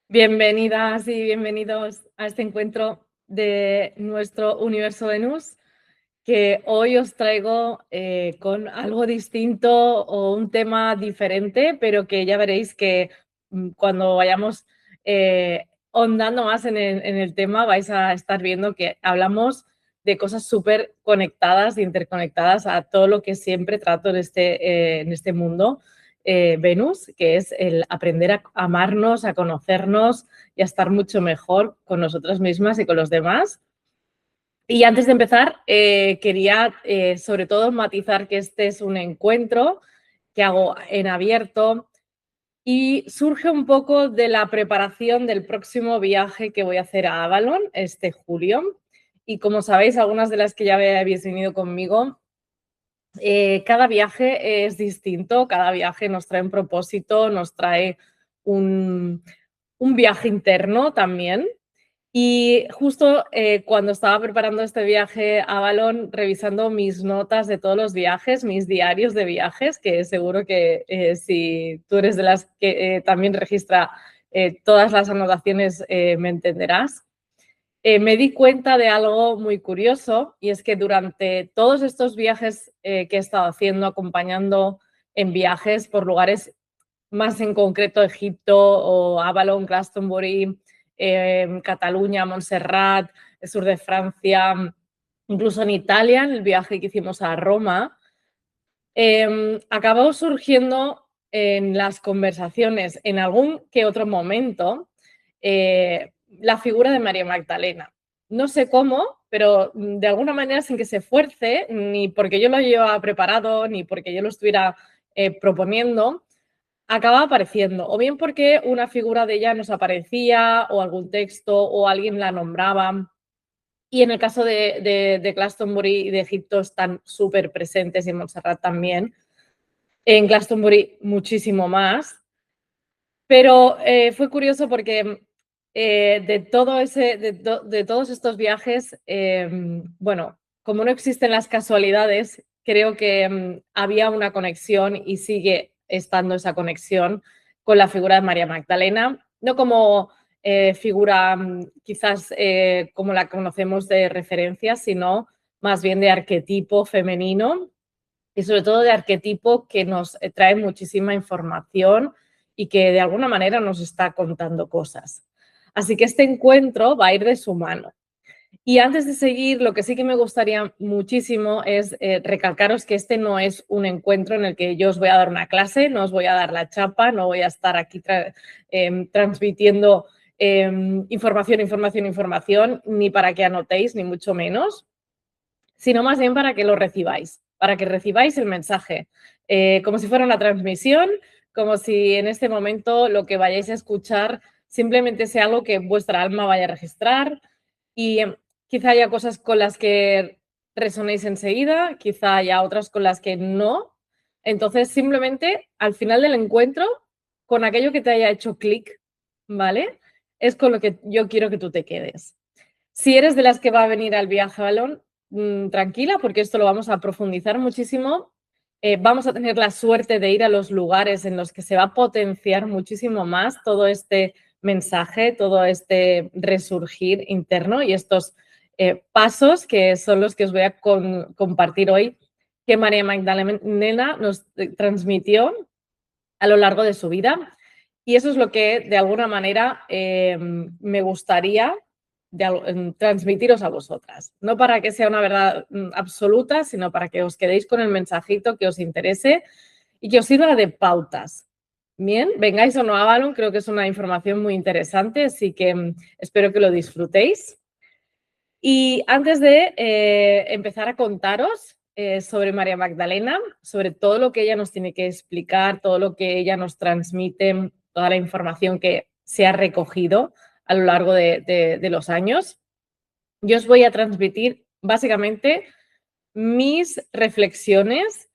Bienvenidas y bienvenidos a este encuentro de nuestro universo Venus, que hoy os traigo con algo distinto o un tema diferente, pero que ya veréis que cuando vayamos ahondando más en el tema vais a estar viendo que hablamos de cosas súper conectadas, interconectadas a todo lo que siempre trato en este mundo. Venus, que es el aprender a amarnos, a conocernos y a estar mucho mejor con nosotras mismas y con los demás. Y antes de empezar, quería sobre todo matizar que este es un encuentro que hago en abierto y surge un poco de la preparación del próximo viaje que voy a hacer a Avalon este julio. Y como sabéis, algunas de las que ya habéis venido conmigo, cada viaje es distinto, cada viaje nos trae un propósito, nos trae un viaje interno también. Y justo cuando estaba preparando este viaje a Avalon, revisando mis notas de todos los viajes, mis diarios de viajes, que seguro que si tú eres de las que también registra todas las anotaciones, me entenderás. Me di cuenta de algo muy curioso y es que durante todos estos viajes que he estado haciendo, acompañando en viajes por lugares más en concreto Egipto o Avalon, Glastonbury, Cataluña, Montserrat, el sur de Francia, incluso en Italia, en el viaje que hicimos a Roma, acabó surgiendo en las conversaciones en algún que otro momento la figura de María Magdalena. No sé cómo, pero de alguna manera sin que se esfuerce, ni porque yo lo llevaba preparado, ni porque yo lo estuviera proponiendo, acaba apareciendo, o bien porque una figura de ella nos aparecía, o algún texto, o alguien la nombraba. Y en el caso de Glastonbury y de Egipto están súper presentes y en Montserrat también. En Glastonbury muchísimo más. Pero fue curioso porque de todos estos viajes, bueno, como no existen las casualidades, creo que había una conexión y sigue estando esa conexión con la figura de María Magdalena, no como figura quizás como la conocemos de referencia, sino más bien de arquetipo femenino y sobre todo de arquetipo que nos trae muchísima información y que de alguna manera nos está contando cosas. Así que este encuentro va a ir de su mano. Y antes de seguir, lo que sí que me gustaría muchísimo es recalcaros que este no es un encuentro en el que yo os voy a dar una clase, no os voy a dar la chapa, no voy a estar aquí transmitiendo información, ni para que anotéis, ni mucho menos, sino más bien para que lo recibáis, para que recibáis el mensaje, como si fuera una transmisión, como si en este momento lo que vayáis a escuchar simplemente sea algo que vuestra alma vaya a registrar y quizá haya cosas con las que resonéis enseguida, quizá haya otras con las que no. Entonces, simplemente al final del encuentro, con aquello que te haya hecho clic, ¿vale? Es con lo que yo quiero que tú te quedes. Si eres de las que va a venir al viaje a Balón, tranquila, porque esto lo vamos a profundizar muchísimo. Vamos a tener la suerte de ir a los lugares en los que se va a potenciar muchísimo más todo este mensaje, todo este resurgir interno y estos pasos que son los que os voy a compartir hoy, que María Magdalena nos transmitió a lo largo de su vida. Y eso es lo que de alguna manera me gustaría transmitiros a vosotras. No para que sea una verdad absoluta, sino para que os quedéis con el mensajito que os interese y que os sirva de pautas. Bien, vengáis o no a Avalon, creo que es una información muy interesante, así que espero que lo disfrutéis. Y antes de empezar a contaros sobre María Magdalena, sobre todo lo que ella nos tiene que explicar, todo lo que ella nos transmite, toda la información que se ha recogido a lo largo de los años, yo os voy a transmitir básicamente mis reflexiones,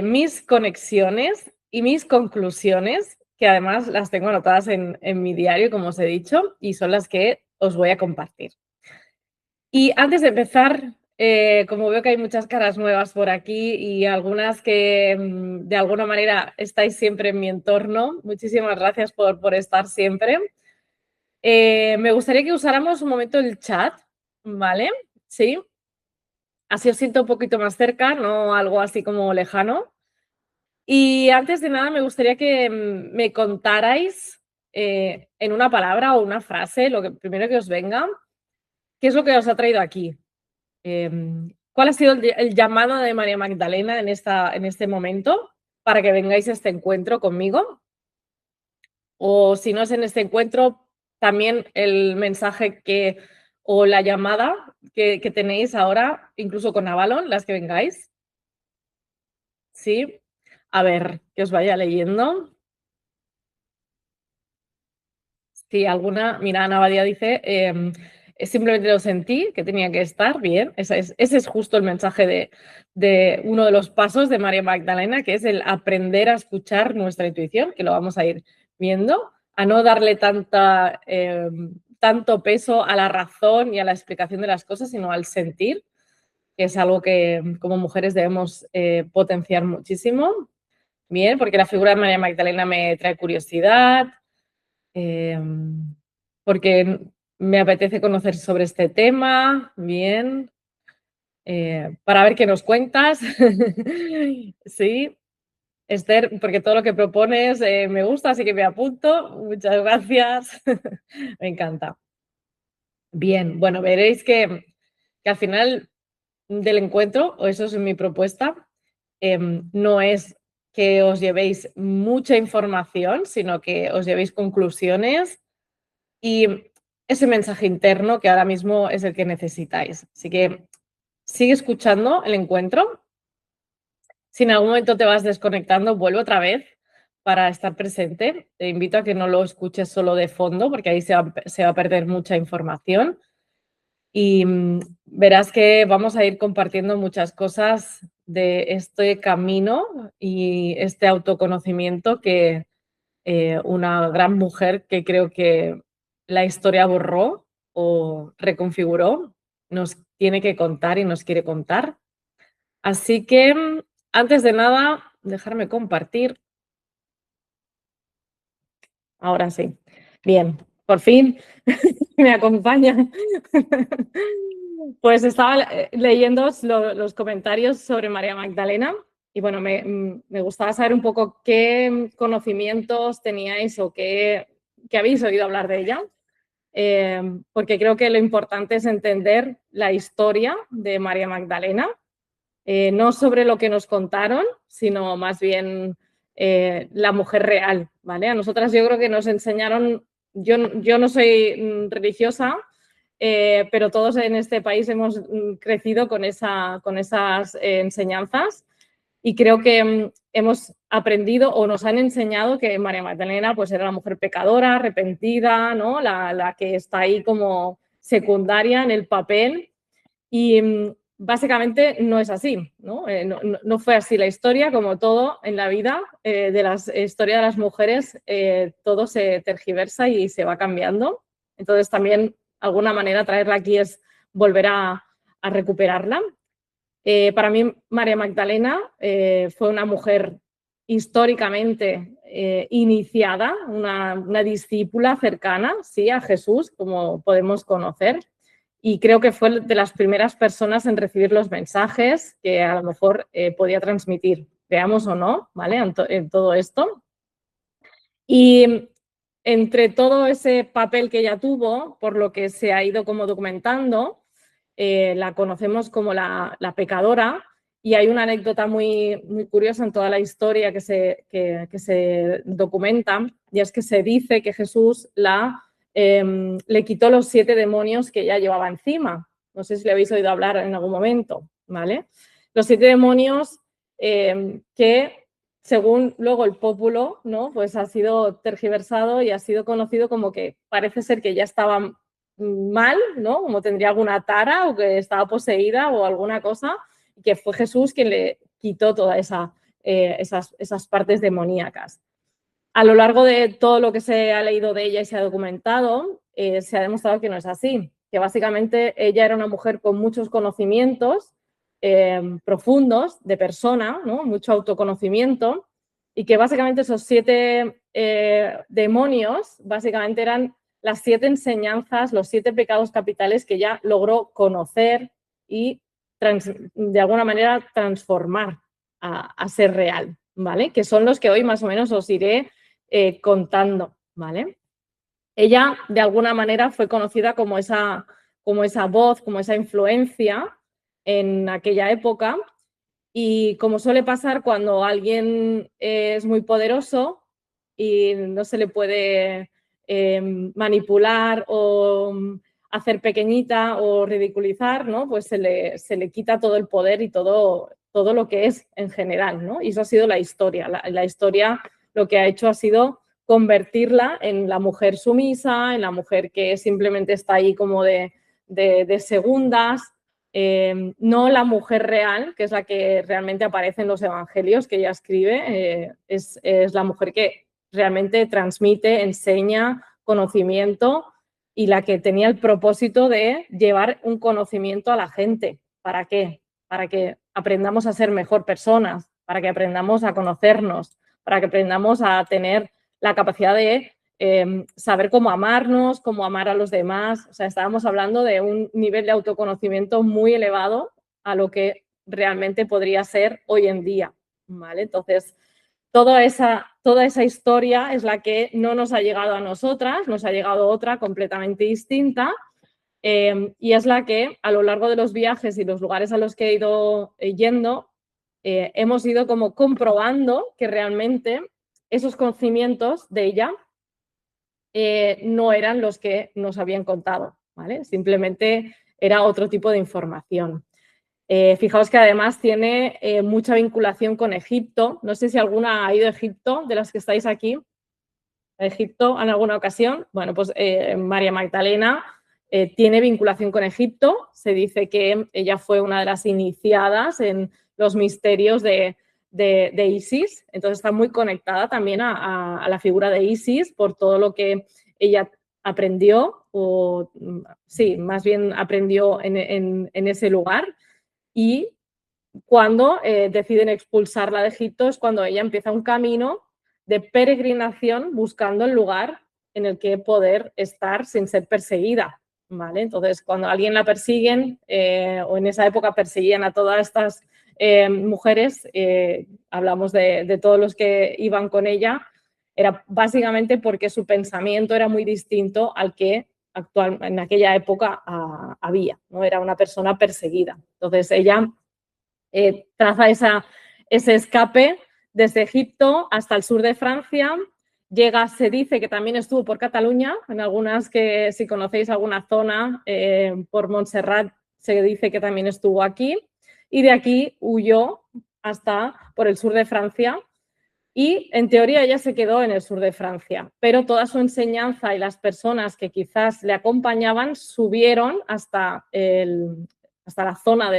mis conexiones y mis conclusiones, que además las tengo anotadas en mi diario, como os he dicho, y son las que os voy a compartir. Y antes de empezar, como veo que hay muchas caras nuevas por aquí y algunas que de alguna manera estáis siempre en mi entorno, muchísimas gracias por estar siempre. Me gustaría que usáramos un momento el chat, ¿vale? Sí. Así os siento un poquito más cerca, no algo así como lejano. Y antes de nada, me gustaría que me contarais en una palabra o una frase, lo que primero que os venga, qué es lo que os ha traído aquí. ¿Cuál ha sido el llamado de María Magdalena en este momento para que vengáis a este encuentro conmigo? O si no es en este encuentro, también el mensaje o la llamada que tenéis ahora, incluso con Avalon, las que vengáis. Sí. A ver, que os vaya leyendo. Sí, alguna, mira, Ana Badía dice, simplemente lo sentí, que tenía que estar bien. Ese es justo el mensaje de uno de los pasos de María Magdalena, que es el aprender a escuchar nuestra intuición, que lo vamos a ir viendo, a no darle tanto peso a la razón y a la explicación de las cosas, sino al sentir, que es algo que como mujeres debemos potenciar muchísimo. Bien, porque la figura de María Magdalena me trae curiosidad, porque me apetece conocer sobre este tema, bien, para ver qué nos cuentas. Sí, Esther, porque todo lo que propones me gusta, así que me apunto. Muchas gracias. Me encanta. Bien, bueno, veréis que al final del encuentro, o eso es mi propuesta, no es que os llevéis mucha información, sino que os llevéis conclusiones y ese mensaje interno que ahora mismo es el que necesitáis. Así que sigue escuchando el encuentro. Si en algún momento te vas desconectando, vuelve otra vez para estar presente. Te invito a que no lo escuches solo de fondo, porque ahí se va a perder mucha información. Y verás que vamos a ir compartiendo muchas cosas de este camino y este autoconocimiento que una gran mujer que creo que la historia borró o reconfiguró, nos tiene que contar y nos quiere contar. Así que, antes de nada, dejarme compartir. Ahora sí. Bien, por fin me acompaña. Pues estaba leyendo los comentarios sobre María Magdalena y bueno, me gustaba saber un poco qué conocimientos teníais o qué habéis oído hablar de ella, porque creo que lo importante es entender la historia de María Magdalena, no sobre lo que nos contaron, sino más bien la mujer real, ¿vale? A nosotras yo creo que nos enseñaron, yo no soy religiosa, pero todos en este país hemos crecido con esas enseñanzas y creo que hemos aprendido o nos han enseñado que María Magdalena pues era la mujer pecadora, arrepentida, ¿no? La que está ahí como secundaria en el papel y básicamente no es así, ¿no? No fue así la historia, como todo en la vida de la historia de las mujeres, todo se tergiversa y se va cambiando. Entonces también, de alguna manera, traerla aquí es volver a recuperarla. Para mí, María Magdalena fue una mujer históricamente iniciada, una discípula cercana, sí, a Jesús, como podemos conocer, y creo que fue de las primeras personas en recibir los mensajes que a lo mejor podía transmitir, veamos o no, ¿vale? En todo esto. Y entre todo ese papel que ella tuvo, por lo que se ha ido como documentando, la conocemos como la pecadora, y hay una anécdota muy, muy curiosa en toda la historia que se documenta, y es que se dice que Jesús le quitó los 7 demonios que ella llevaba encima. No sé si le habéis oído hablar en algún momento, ¿vale? Los 7 demonios que, según luego el pópulo, ¿no? Pues ha sido tergiversado y ha sido conocido como que parece ser que ya estaba mal, ¿no? Como tendría alguna tara o que estaba poseída o alguna cosa, y que fue Jesús quien le quitó todas esas partes demoníacas. A lo largo de todo lo que se ha leído de ella y se ha documentado, se ha demostrado que no es así, que básicamente ella era una mujer con muchos conocimientos profundos de persona, ¿no? Mucho autoconocimiento, y que básicamente esos 7 demonios básicamente eran las 7 enseñanzas, los 7 pecados capitales que ella logró conocer y de alguna manera transformar a ser real, ¿vale? Que son los que hoy más o menos os iré contando, ¿vale? Ella de alguna manera fue conocida como esa voz, como esa influencia en aquella época. Y como suele pasar cuando alguien es muy poderoso y no se le puede manipular o hacer pequeñita o ridiculizar, ¿no? Pues se le quita todo el poder y todo lo que es en general, ¿no? Y eso ha sido la historia. La historia lo que ha hecho ha sido convertirla en la mujer sumisa, en la mujer que simplemente está ahí como de segundas, no la mujer real, que es la que realmente aparece en los evangelios que ella escribe, es la mujer que realmente transmite, enseña conocimiento y la que tenía el propósito de llevar un conocimiento a la gente. ¿Para qué? Para que aprendamos a ser mejor personas, para que aprendamos a conocernos, para que aprendamos a tener la capacidad de saber cómo amarnos, cómo amar a los demás. O sea, estábamos hablando de un nivel de autoconocimiento muy elevado a lo que realmente podría ser hoy en día, ¿vale? Entonces, toda esa historia es la que no nos ha llegado a nosotras, nos ha llegado otra completamente distinta, y es la que a lo largo de los viajes y los lugares a los que he ido yendo, hemos ido como comprobando que realmente esos conocimientos de ella no eran los que nos habían contado, ¿vale? Simplemente era otro tipo de información. Fijaos que además tiene mucha vinculación con Egipto. No sé si alguna ha ido a Egipto, de las que estáis aquí, a Egipto en alguna ocasión. Bueno, pues María Magdalena tiene vinculación con Egipto. Se dice que ella fue una de las iniciadas en los misterios de Isis. Entonces está muy conectada también a la figura de Isis por todo lo que ella aprendió, o sí, más bien aprendió en ese lugar. Y cuando deciden expulsarla de Egipto es cuando ella empieza un camino de peregrinación buscando el lugar en el que poder estar sin ser perseguida, ¿vale? Entonces, cuando a alguien la persiguen, o en esa época perseguían a todas estas mujeres, hablamos de todos los que iban con ella, era básicamente porque su pensamiento era muy distinto al que en aquella época había, ¿no? Era una persona perseguida. Entonces, ella traza ese escape desde Egipto hasta el sur de Francia. Llega, se dice que también estuvo por Cataluña, en algunas que si conocéis alguna zona, por Montserrat, se dice que también estuvo aquí. Y de aquí huyó hasta por el sur de Francia. Y en teoría ella se quedó en el sur de Francia, pero toda su enseñanza y las personas que quizás le acompañaban subieron hasta la zona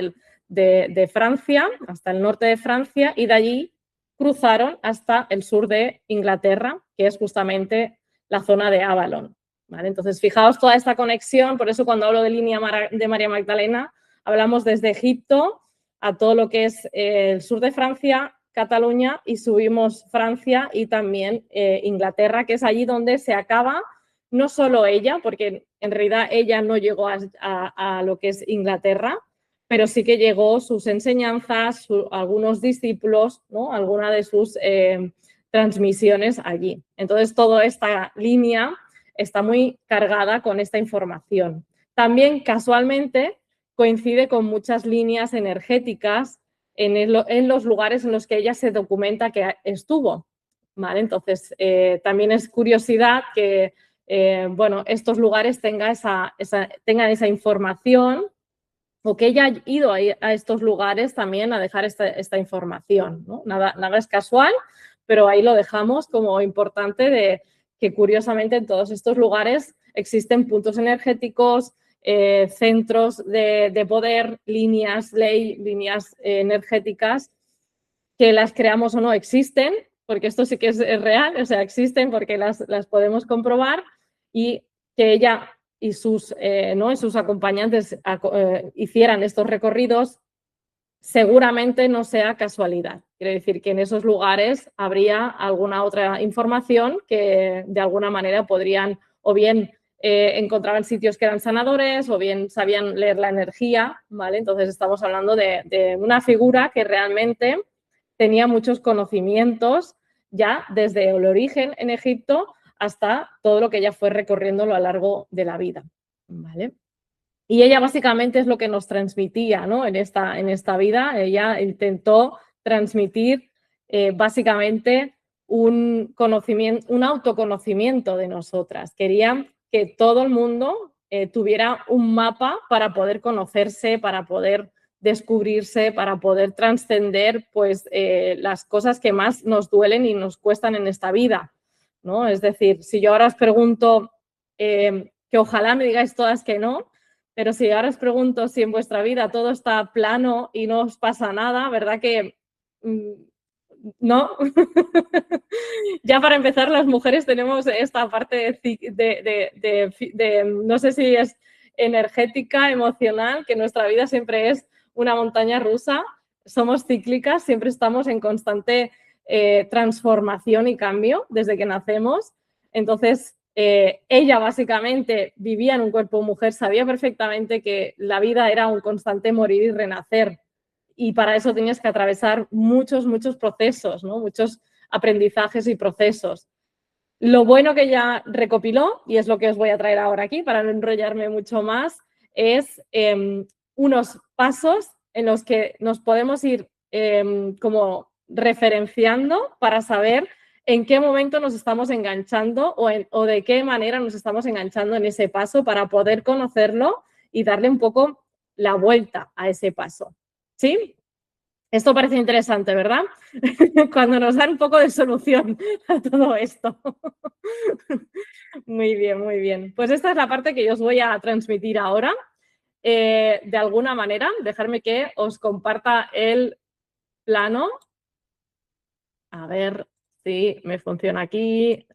de Francia, hasta el norte de Francia, y de allí cruzaron hasta el sur de Inglaterra, que es justamente la zona de Avalon, ¿vale? Entonces, fijaos toda esta conexión, por eso cuando hablo de línea de María Magdalena, hablamos desde Egipto a todo lo que es el sur de Francia, Cataluña, y subimos Francia y también Inglaterra, que es allí donde se acaba no solo ella, porque en realidad ella no llegó a lo que es Inglaterra, pero sí que llegó sus enseñanzas, algunos discípulos, ¿no? Alguna de sus transmisiones allí. Entonces, toda esta línea está muy cargada con esta información. También, casualmente, coincide con muchas líneas energéticas en los lugares en los que ella se documenta que estuvo, ¿vale? Entonces, también es curiosidad que, bueno, estos lugares tengan esa información, o que ella haya ido a estos lugares también a dejar esta información, ¿no? Nada es casual, pero ahí lo dejamos como importante, de que curiosamente en todos estos lugares existen puntos energéticos, centros de poder, líneas energéticas, que las creamos o no existen, porque esto sí que es real, o sea, existen porque las podemos comprobar, y que ella y sus acompañantes hicieran estos recorridos, seguramente no sea casualidad. Quiere decir que en esos lugares habría alguna otra información que de alguna manera podrían o bien encontraban sitios que eran sanadores o bien sabían leer la energía, ¿vale? Entonces estamos hablando de una figura que realmente tenía muchos conocimientos ya desde el origen en Egipto hasta todo lo que ella fue recorriendo a lo largo de la vida, ¿vale? Y ella básicamente es lo que nos transmitía, ¿no? En esta vida. Ella intentó transmitir básicamente un conocimiento, un autoconocimiento de nosotras. Quería que todo el mundo tuviera un mapa para poder conocerse, para poder descubrirse, para poder trascender pues, las cosas que más nos duelen y nos cuestan en esta vida, ¿no? Es decir, si yo ahora os pregunto, que ojalá me digáis todas que no, pero si ahora os pregunto si en vuestra vida todo está plano y no os pasa nada, ¿verdad que no? Ya para empezar, las mujeres tenemos esta parte no sé si es energética, emocional, que nuestra vida siempre es una montaña rusa. Somos cíclicas, siempre estamos en constante transformación y cambio desde que nacemos. Entonces, ella básicamente vivía en un cuerpo mujer, sabía perfectamente que la vida era un constante morir y renacer. Y para eso tenías que atravesar muchos procesos, ¿no? Muchos aprendizajes y procesos. Lo bueno que ella recopiló, y es lo que os voy a traer ahora aquí para no enrollarme mucho más, es unos pasos en los que nos podemos ir como referenciando para saber en qué momento nos estamos enganchando o de qué manera nos estamos enganchando en ese paso para poder conocerlo y darle un poco la vuelta a ese paso. ¿Sí? Esto parece interesante, ¿verdad? Cuando nos dan un poco de solución a todo esto. Muy bien, muy bien. Pues esta es la parte que yo os voy a transmitir ahora. De alguna manera, dejarme que os comparta el plano. A ver si me funciona aquí.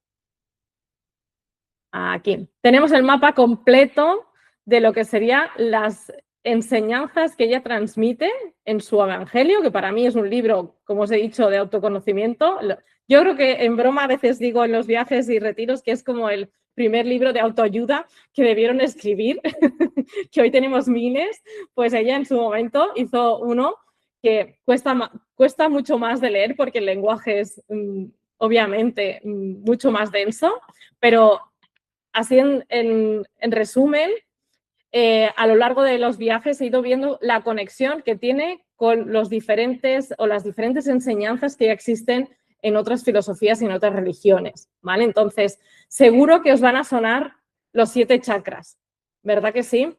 Aquí. Tenemos el mapa completo de lo que serían las enseñanzas que ella transmite en su Evangelio, que para mí es un libro, como os he dicho, de autoconocimiento. Yo creo que en broma a veces digo en los viajes y retiros que es como el primer libro de autoayuda que debieron escribir, que hoy tenemos miles, pues ella en su momento hizo uno que cuesta mucho más de leer porque el lenguaje es obviamente mucho más denso, pero así en resumen, a lo largo de los viajes he ido viendo la conexión que tiene con los diferentes o las diferentes enseñanzas que ya existen en otras filosofías y en otras religiones, ¿vale? Entonces, seguro que os van a sonar los 7 chakras, ¿verdad que sí?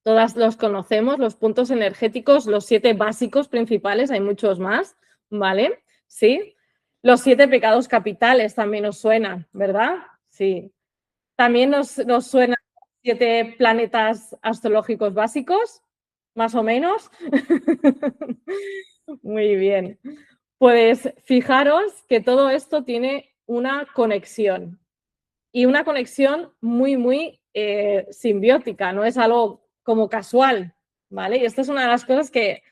Todas los conocemos, los puntos energéticos, los 7 básicos principales, hay muchos más, ¿vale? Sí. Los 7 pecados capitales también os suenan, ¿verdad? Sí. También nos suenan 7 planetas astrológicos básicos, más o menos. Muy bien. Pues fijaros que todo esto tiene una conexión y una conexión muy simbiótica, no es algo como casual, ¿vale? Y esta es una de las cosas que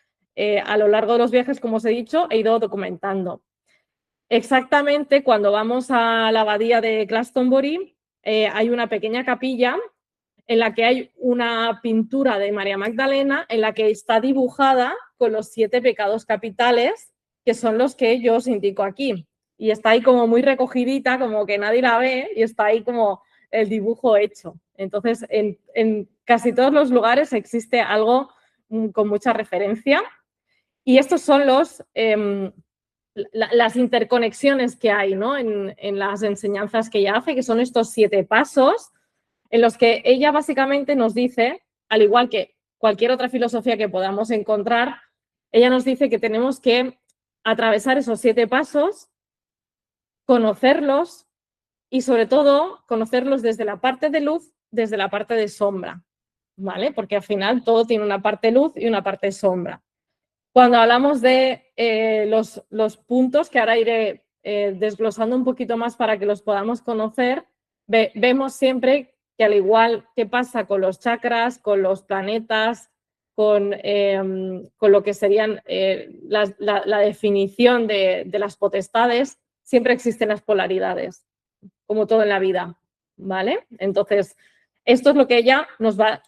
a lo largo de los viajes, como os he dicho, he ido documentando. Exactamente cuando vamos a la abadía de Glastonbury, hay una pequeña capilla en la que hay una pintura de María Magdalena en la que está dibujada con los 7 pecados capitales, que son los que yo os indico aquí. Y está ahí como muy recogidita, como que nadie la ve, y está ahí como el dibujo hecho. Entonces, en casi todos los lugares existe algo con mucha referencia. Y estos son las interconexiones que hay, ¿no? en las enseñanzas que ella hace, que son estos 7 pasos en los que ella básicamente nos dice, al igual que cualquier otra filosofía que podamos encontrar, ella nos dice que tenemos que atravesar esos 7 pasos, conocerlos y sobre todo conocerlos desde la parte de luz, desde la parte de sombra, ¿vale? Porque al final todo tiene una parte luz y una parte sombra. Cuando hablamos de los puntos, que ahora iré desglosando un poquito más para que los podamos conocer, vemos siempre que al igual que pasa con los chakras, con los planetas, con lo que serían la definición de las potestades, siempre existen las polaridades, como todo en la vida. ¿vale? Entonces, esto es lo que ella nos va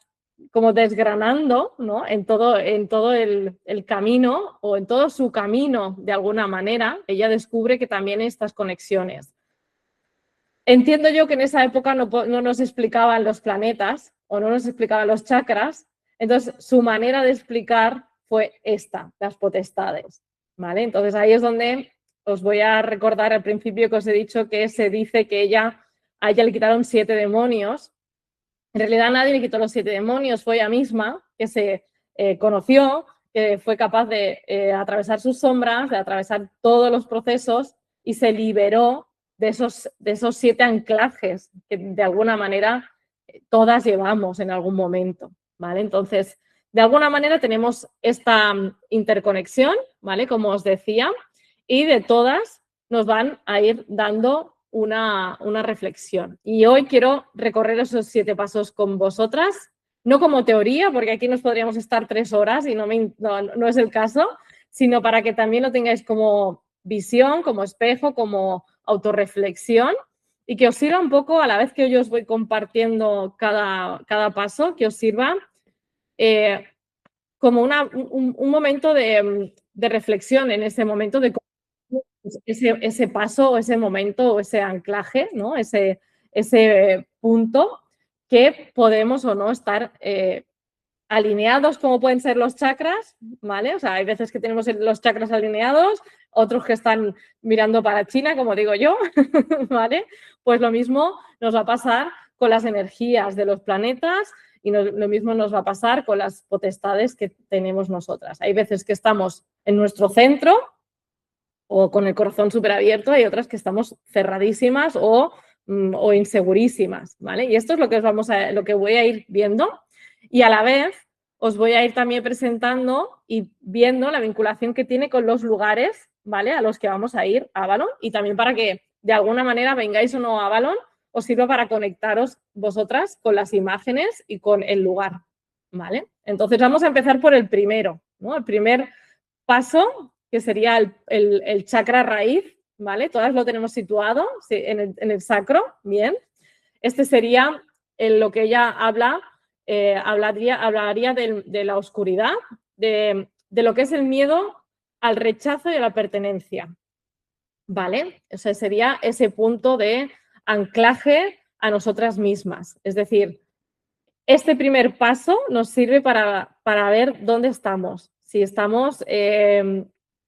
como desgranando, ¿no? En todo el camino o en todo su camino, de alguna manera, ella descubre que también hay estas conexiones. Entiendo yo que en esa época no nos explicaban los planetas o no nos explicaban los chakras, entonces su manera de explicar fue esta, las potestades, ¿vale? Entonces ahí es donde os voy a recordar al principio que os he dicho que se dice que a ella le quitaron 7 demonios. En realidad nadie le quitó los 7 demonios, fue ella misma que se conoció, que fue capaz de atravesar sus sombras, de atravesar todos los procesos y se liberó de esos 7 anclajes que de alguna manera todas llevamos en algún momento, ¿vale? Entonces, de alguna manera tenemos esta interconexión, ¿vale? Como os decía, y de todas nos van a ir dando una reflexión. Y hoy quiero recorrer esos 7 pasos con vosotras, no como teoría, porque aquí nos podríamos estar 3 horas y no es el caso, sino para que también lo tengáis como visión, como espejo, como autorreflexión y que os sirva un poco a la vez que yo os voy compartiendo cada paso, que os sirva como un momento de reflexión en ese momento de ese paso o ese momento o ese anclaje, ¿no? Ese punto que podemos o no estar alineados, como pueden ser los chakras, ¿vale? O sea, hay veces que tenemos los chakras alineados, otros que están mirando para China, como digo yo, ¿vale? Pues lo mismo nos va a pasar con las energías de los planetas y lo mismo nos va a pasar con las potestades que tenemos nosotras. Hay veces que estamos en nuestro centro o con el corazón súper abierto, hay otras que estamos cerradísimas o insegurísimas, ¿vale? Y esto es lo que lo que voy a ir viendo y a la vez os voy a ir también presentando y viendo la vinculación que tiene con los lugares, ¿vale? A los que vamos a ir a Avalon y también para que de alguna manera vengáis o no a Avalon, os sirva para conectaros vosotras con las imágenes y con el lugar, ¿vale? Entonces vamos a empezar por el primero, ¿no? El primer paso, que sería el chakra raíz, ¿vale? Todas lo tenemos situado en el sacro, bien. Este sería lo que ella hablaría de la oscuridad, de lo que es el miedo al rechazo y a la pertenencia, ¿vale? O sea, sería ese punto de anclaje a nosotras mismas. Es decir, este primer paso nos sirve para ver dónde estamos. Si estamos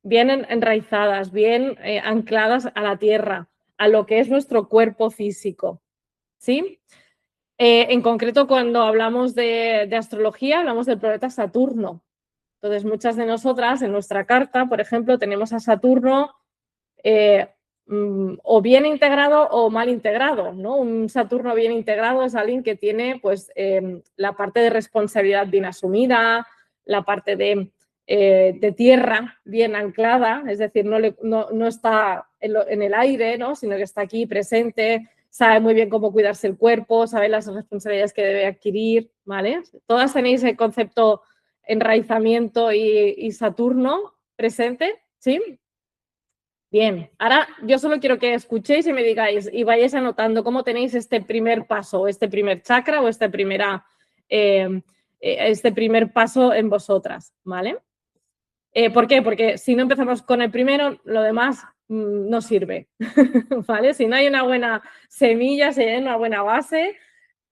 bien enraizadas, bien ancladas a la tierra, a lo que es nuestro cuerpo físico, ¿sí? En concreto, cuando hablamos de astrología, hablamos del planeta Saturno. Entonces, muchas de nosotras en nuestra carta, por ejemplo, tenemos a Saturno o bien integrado o mal integrado, ¿no? Un Saturno bien integrado es alguien que tiene pues, la parte de responsabilidad bien asumida, la parte de tierra bien anclada, es decir, no está en el aire, ¿no? Sino que está aquí presente, sabe muy bien cómo cuidarse el cuerpo, sabe las responsabilidades que debe adquirir, ¿vale? Todas tenéis el concepto enraizamiento y Saturno presente, ¿sí? Bien, ahora yo solo quiero que escuchéis y me digáis y vayáis anotando cómo tenéis este primer paso, este primer chakra o este primer paso en vosotras, ¿vale? ¿Por qué? Porque si no empezamos con el primero, lo demás no sirve, ¿vale? Si no hay una buena semilla, si hay una buena base,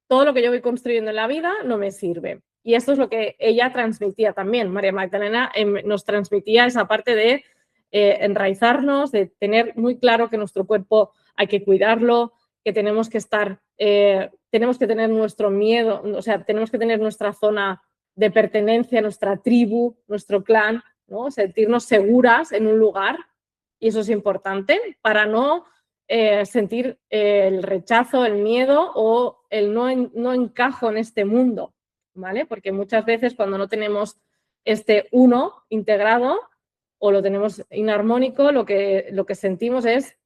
todo lo que yo voy construyendo en la vida no me sirve. Y esto es lo que ella transmitía también. María Magdalena nos transmitía esa parte de enraizarnos, de tener muy claro que nuestro cuerpo hay que cuidarlo, que tenemos que tenemos que tener nuestro miedo, o sea, tenemos que tener nuestra zona de pertenencia, nuestra tribu, nuestro clan, ¿no? Sentirnos seguras en un lugar y eso es importante para no sentir el rechazo, el miedo o el no encajo en este mundo, ¿vale? Porque muchas veces cuando no tenemos este uno integrado o lo tenemos inarmónico, lo que sentimos es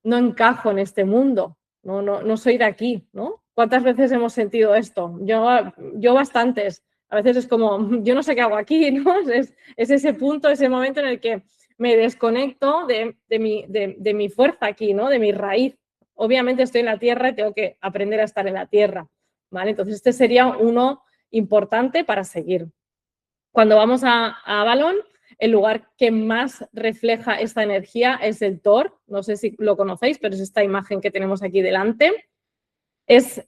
no encajo en este mundo, no soy de aquí, ¿no? ¿Cuántas veces hemos sentido esto? Yo bastantes. A veces es como, yo no sé qué hago aquí, ¿no? Es ese punto, ese momento en el que me desconecto de mi fuerza aquí, ¿no? De mi raíz. obviamente estoy en la Tierra y tengo que aprender a estar en la Tierra, ¿vale? Entonces este sería uno importante para seguir. Cuando vamos a Avalon, el lugar que más refleja esta energía es el Thor. No sé si lo conocéis, pero es esta imagen que tenemos aquí delante. Es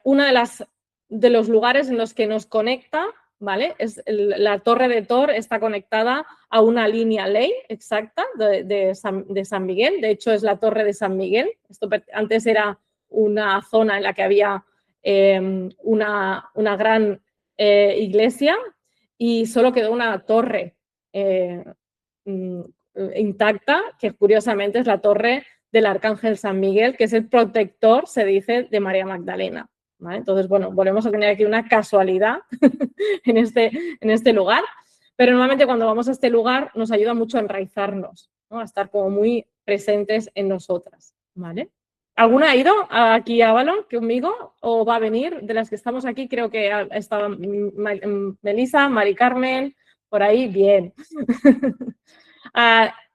uno de los lugares en los que nos conecta, ¿vale? La torre de Thor está conectada a una línea ley exacta de San Miguel. De hecho, es la torre de San Miguel. Esto antes era una zona en la que había una gran iglesia y solo quedó una torre intacta, que curiosamente es la torre del Arcángel San Miguel, que es el protector, se dice, de María Magdalena, ¿vale? Entonces, bueno, volvemos a tener aquí una casualidad en este lugar, pero normalmente cuando vamos a este lugar nos ayuda mucho a enraizarnos, ¿no? A estar como muy presentes en nosotras, ¿vale? ¿Alguna ha ido aquí a Avalon conmigo o va a venir? De las que estamos aquí, creo que estaba Melissa, Mari Carmen, por ahí, bien.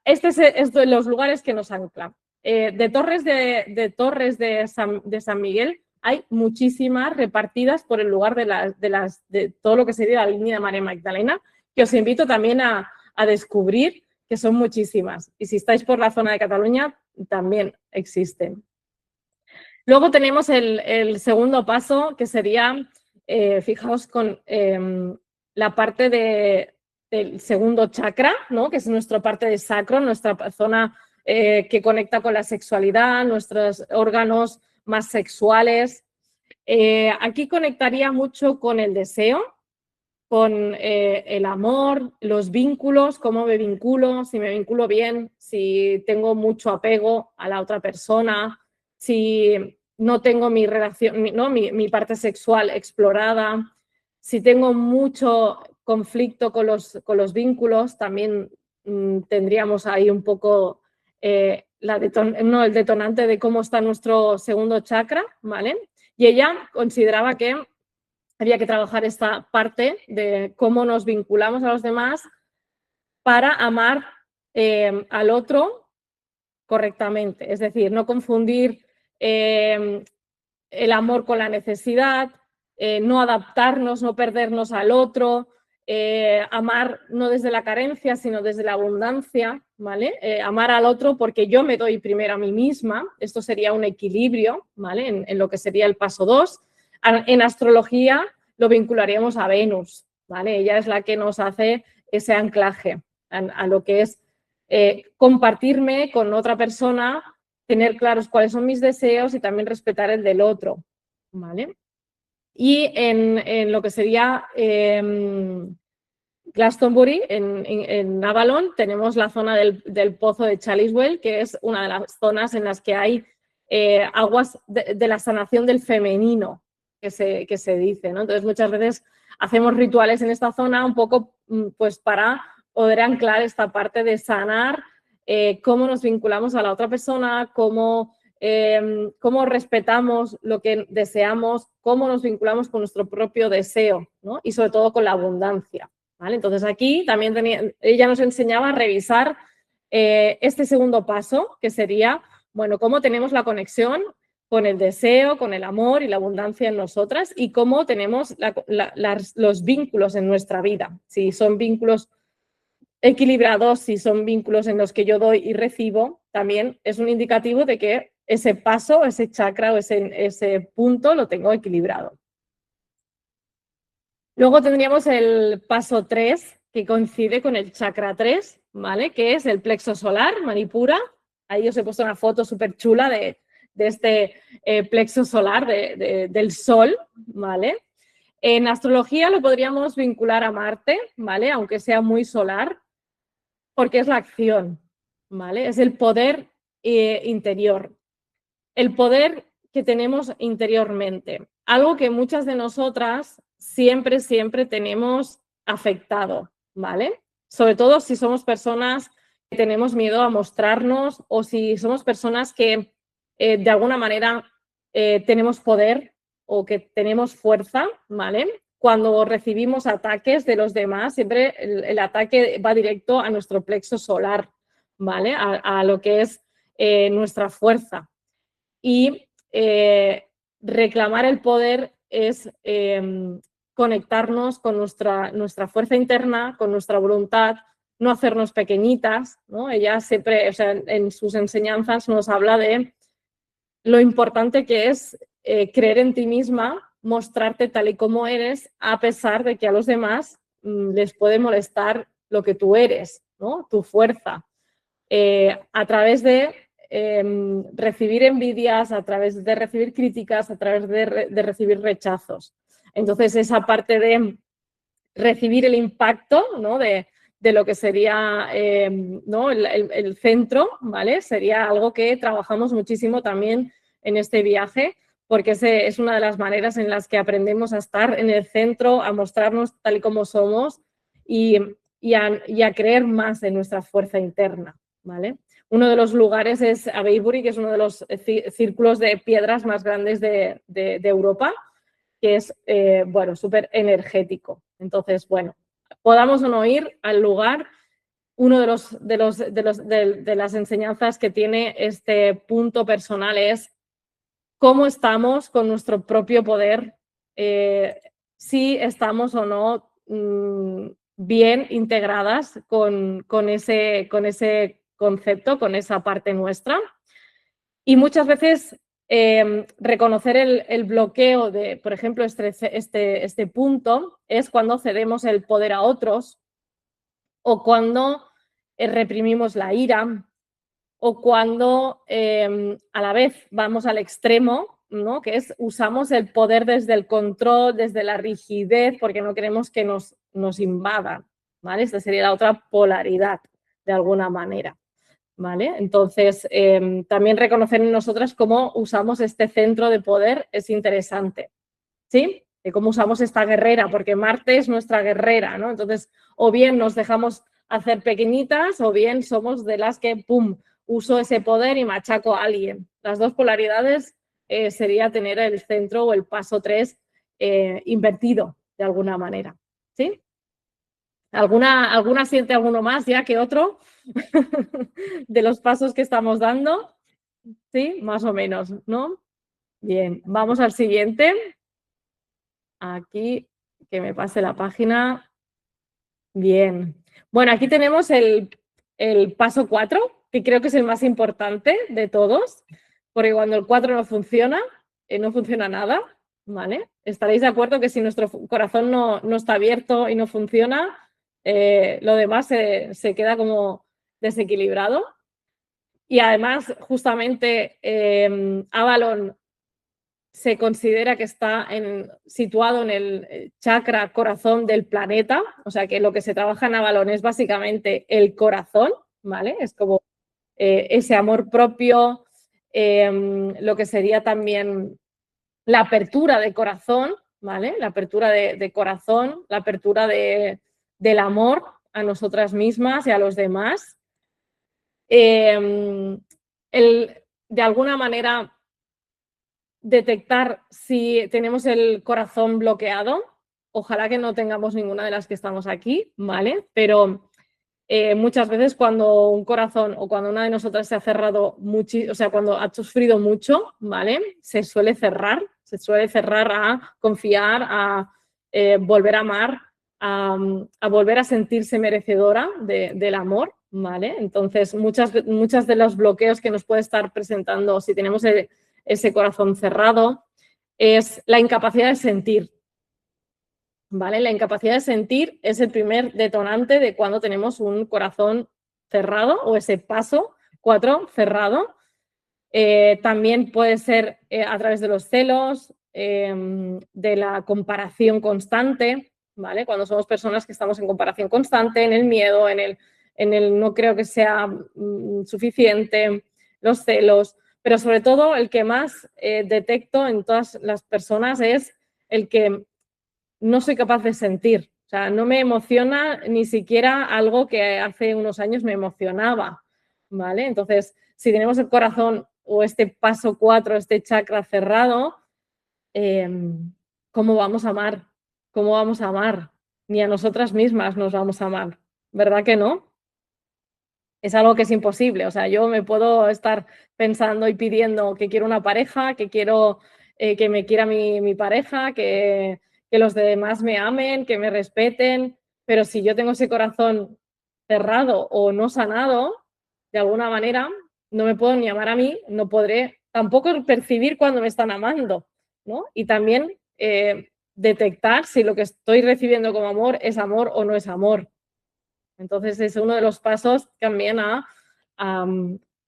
Este es de los lugares que nos anclan. De torres de San Miguel hay muchísimas repartidas por el lugar de todo lo que sería la línea de María Magdalena, que os invito también a descubrir, que son muchísimas. Y si estáis por la zona de Cataluña, también existen. Luego tenemos el segundo paso, que sería, fijaos, con la parte del segundo chakra, ¿no? Que es nuestra parte de sacro, nuestra zona que conecta con la sexualidad, nuestros órganos más sexuales. Aquí conectaría mucho con el deseo, con el amor, los vínculos, cómo me vinculo, si me vinculo bien, si tengo mucho apego a la otra persona, si no tengo mi relación, mi parte sexual explorada, si tengo mucho conflicto con los vínculos, también tendríamos ahí un poco el detonante de cómo está nuestro segundo chakra, ¿vale? Y ella consideraba que había que trabajar esta parte de cómo nos vinculamos a los demás para amar al otro correctamente. Es decir, no confundir el amor con la necesidad, no adaptarnos, no perdernos al otro, amar no desde la carencia, sino desde la abundancia, ¿vale? Amar al otro porque yo me doy primero a mí misma. Esto sería un equilibrio, ¿vale? En lo que sería el paso 2. En astrología lo vincularíamos a Venus, ¿vale? Ella es la que nos hace ese anclaje a lo que es compartirme con otra persona, tener claros cuáles son mis deseos y también respetar el del otro, ¿vale? Y en lo que sería Glastonbury, en Avalon, tenemos la zona del pozo de Chalice, que es una de las zonas en las que hay aguas de la sanación del femenino, que se dice, ¿no? Entonces, muchas veces hacemos rituales en esta zona un poco pues para poder anclar esta parte de sanar, cómo nos vinculamos a la otra persona, cómo respetamos lo que deseamos, cómo nos vinculamos con nuestro propio deseo, ¿no? Y sobre todo con la abundancia, ¿vale? Entonces aquí también ella nos enseñaba a revisar este segundo paso, que sería, bueno, cómo tenemos la conexión con el deseo, con el amor y la abundancia en nosotras y cómo tenemos los vínculos en nuestra vida. Si son vínculos equilibrados, si son vínculos en los que yo doy y recibo, también es un indicativo de que ese paso, ese chakra o ese punto lo tengo equilibrado. Luego tendríamos el paso 3, que coincide con el chakra 3, ¿vale? Que es el plexo solar, Manipura. Ahí os he puesto una foto súper chula de este plexo solar del sol, ¿vale? En astrología lo podríamos vincular a Marte, ¿vale? Aunque sea muy solar, porque es la acción, ¿vale? Es el poder interior, el poder que tenemos interiormente, algo que muchas de nosotras siempre tenemos afectado, ¿vale? Sobre todo si somos personas que tenemos miedo a mostrarnos o si somos personas que de alguna manera tenemos poder o que tenemos fuerza, ¿vale? Cuando recibimos ataques de los demás, siempre el ataque va directo a nuestro plexo solar, ¿vale? A lo que es nuestra fuerza. y reclamar el poder es conectarnos con nuestra fuerza interna, con nuestra voluntad, no hacernos pequeñitas, ¿no? Ella siempre, o sea, en sus enseñanzas nos habla de lo importante que es creer en ti misma, mostrarte tal y como eres, a pesar de que a los demás les puede molestar lo que tú eres, ¿no? Tu fuerza. A través de recibir envidias, a través de recibir críticas, a través de recibir rechazos. Entonces, esa parte de recibir el impacto, ¿no? de lo que sería ¿no? el centro, ¿vale? Sería algo que trabajamos muchísimo también en este viaje, porque es una de las maneras en las que aprendemos a estar en el centro, a mostrarnos tal y como somos y a creer más en nuestra fuerza interna, ¿vale? Uno de los lugares es Avebury, que es uno de los círculos de piedras más grandes de Europa, que es, bueno, súper energético. Entonces, bueno, podamos o no ir al lugar, uno de las enseñanzas que tiene este punto personal es cómo estamos con nuestro propio poder, si estamos o no bien integradas con ese concepto, con esa parte nuestra. Y muchas veces reconocer el bloqueo de, por ejemplo, este punto es cuando cedemos el poder a otros o cuando reprimimos la ira o cuando a la vez vamos al extremo, ¿no? Que es usamos el poder desde el control, desde la rigidez, porque no queremos que nos invadan, ¿vale? Esta sería la otra polaridad, de alguna manera. ¿Vale? Entonces, también reconocer en nosotras cómo usamos este centro de poder es interesante, ¿sí? De cómo usamos esta guerrera, porque Marte es nuestra guerrera, ¿no? Entonces, o bien nos dejamos hacer pequeñitas o bien somos de las que, ¡pum!, uso ese poder y machaco a alguien. Las dos polaridades sería tener el centro o el paso 3 invertido de alguna manera, ¿sí? ¿Alguna siente alguno más ya que otro de los pasos que estamos dando? Sí, más o menos, ¿no? Bien, vamos al siguiente. Aquí, que me pase la página. Bien. Bueno, aquí tenemos el paso 4, que creo que es el más importante de todos, porque cuando el 4 no funciona nada, ¿vale? Estaréis de acuerdo que si nuestro corazón no está abierto y no funciona, lo demás se queda como desequilibrado. Y además, justamente, Avalon se considera que está situado en el chakra corazón del planeta, o sea que lo que se trabaja en Avalon es básicamente el corazón, ¿vale? Es como ese amor propio, lo que sería también la apertura de corazón, ¿vale? La apertura de corazón, la apertura del amor a nosotras mismas y a los demás. De alguna manera detectar si tenemos el corazón bloqueado. Ojalá que no tengamos ninguna de las que estamos aquí, ¿vale? Pero muchas veces cuando un corazón o cuando una de nosotras se ha cerrado mucho, o sea, cuando ha sufrido mucho, ¿vale? Se suele cerrar a confiar, a volver a amar, a volver a sentirse merecedora del amor, ¿vale? Entonces, muchas de los bloqueos que nos puede estar presentando si tenemos ese corazón cerrado es la incapacidad de sentir, ¿vale? La incapacidad de sentir es el primer detonante de cuando tenemos un corazón cerrado o ese paso 4 cerrado. También puede ser a través de los celos, de la comparación constante, ¿vale? Cuando somos personas que estamos en comparación constante, en el miedo, en el no creo que sea suficiente, los celos, pero sobre todo el que más detecto en todas las personas es el que no soy capaz de sentir. O sea, no me emociona ni siquiera algo que hace unos años me emocionaba, ¿vale? Entonces, si tenemos el corazón o este paso 4, este chakra cerrado, ¿cómo vamos a amar? ¿Cómo vamos a amar? Ni a nosotras mismas nos vamos a amar, ¿verdad que no? es algo que es imposible. O sea, yo me puedo estar pensando y pidiendo que quiero una pareja, que quiero que me quiera mi pareja, que los demás me amen, que me respeten, pero si yo tengo ese corazón cerrado o no sanado, de alguna manera, no me puedo ni amar a mí, no podré tampoco percibir cuando me están amando, ¿no? Y también detectar si lo que estoy recibiendo como amor es amor o no es amor. Entonces es uno de los pasos también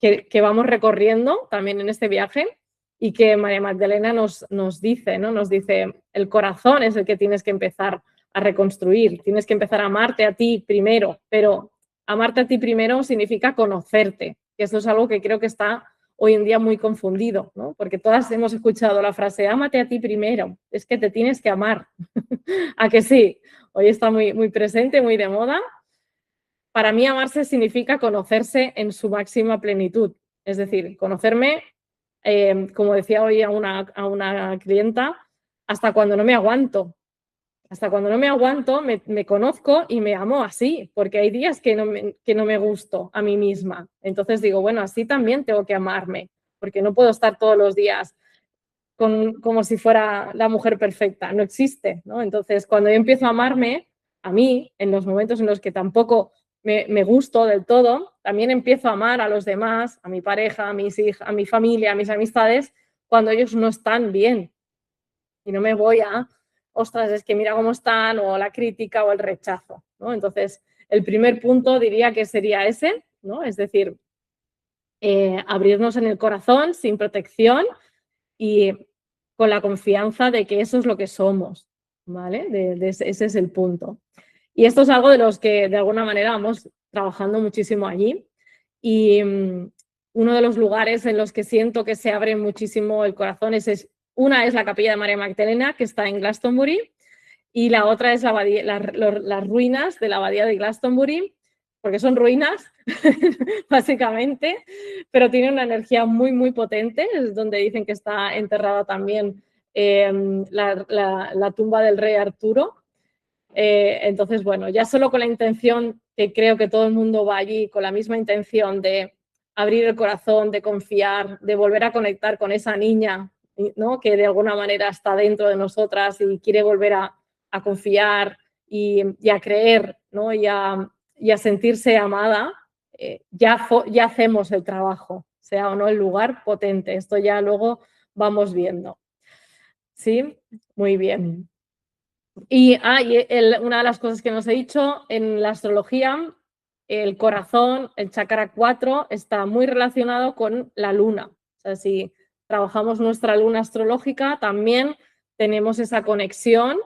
que vamos recorriendo también en este viaje y que María Magdalena nos dice, ¿no? Nos dice, el corazón es el que tienes que empezar a reconstruir, tienes que empezar a amarte a ti primero, pero amarte a ti primero significa conocerte, que eso es algo que creo que está hoy en día muy confundido, ¿no? Porque todas hemos escuchado la frase, ámate a ti primero, es que te tienes que amar. ¿A que sí? Hoy está muy, muy presente, muy de moda. Para mí amarse significa conocerse en su máxima plenitud. Es decir, conocerme, como decía hoy a una clienta, hasta cuando no me aguanto. Hasta cuando no me aguanto, me conozco y me amo así, porque hay días que no me gusto a mí misma. Entonces digo, bueno, así también tengo que amarme, porque no puedo estar todos los días como si fuera la mujer perfecta. No existe, ¿no? Entonces, cuando yo empiezo a amarme a mí, en los momentos en los que tampoco me gusto del todo, también empiezo a amar a los demás, a mi pareja, a mis hijas, a mi familia, a mis amistades, cuando ellos no están bien. Y no me voy a, ostras, es que mira cómo están, o la crítica o el rechazo, ¿no? Entonces, el primer punto diría que sería ese, ¿no? Es decir, abrirnos en el corazón sin protección y con la confianza de que eso es lo que somos, ¿vale? Ese es el punto. Y esto es algo de los que de alguna manera vamos trabajando muchísimo allí. Y uno de los lugares en los que siento que se abre muchísimo el corazón una es la Capilla de María Magdalena, que está en Glastonbury, y la otra es las ruinas de la abadía de Glastonbury, porque son ruinas, básicamente, pero tiene una energía muy, muy potente, es donde dicen que está enterrada también la tumba del rey Arturo. Entonces, bueno, ya solo con la intención, que creo que todo el mundo va allí con la misma intención de abrir el corazón, de confiar, de volver a conectar con esa niña, ¿no? Que de alguna manera está dentro de nosotras y quiere volver a confiar y a creer, ¿no? y a sentirse amada, ya hacemos el trabajo, sea o no el lugar potente. Esto ya luego vamos viendo. ¿Sí? Muy bien. Y una de las cosas que nos he dicho, en la astrología, el corazón, el chakra 4, está muy relacionado con la luna. O sea, si trabajamos nuestra luna astrológica, también tenemos esa conexión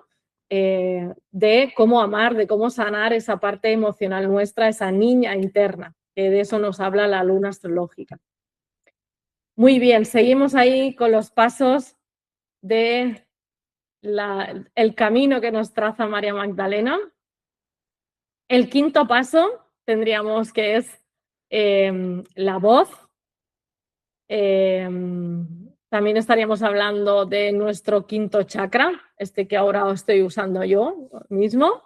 de cómo amar, de cómo sanar esa parte emocional nuestra, esa niña interna, que de eso nos habla la luna astrológica. Muy bien, seguimos ahí con los pasos de el camino que nos traza María Magdalena. El quinto paso tendríamos que es la voz. También estaríamos hablando de nuestro quinto chakra, este que ahora estoy usando yo mismo.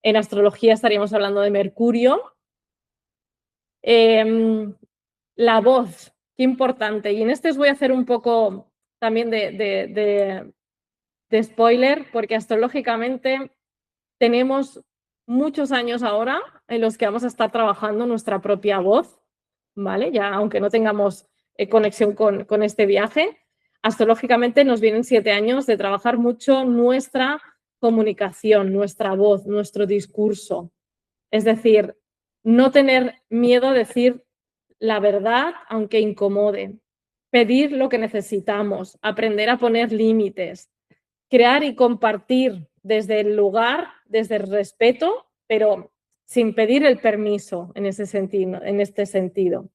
En astrología estaríamos hablando de Mercurio. La voz, qué importante. Y en este os voy a hacer un poco también de spoiler, porque astrológicamente tenemos muchos años ahora en los que vamos a estar trabajando nuestra propia voz, ¿vale? Ya aunque no tengamos conexión con este viaje, astrológicamente nos vienen 7 años de trabajar mucho nuestra comunicación, nuestra voz, nuestro discurso. Es decir, no tener miedo a decir la verdad aunque incomode, pedir lo que necesitamos, aprender a poner límites, crear y compartir desde el lugar, desde el respeto, pero sin pedir el permiso en este sentido.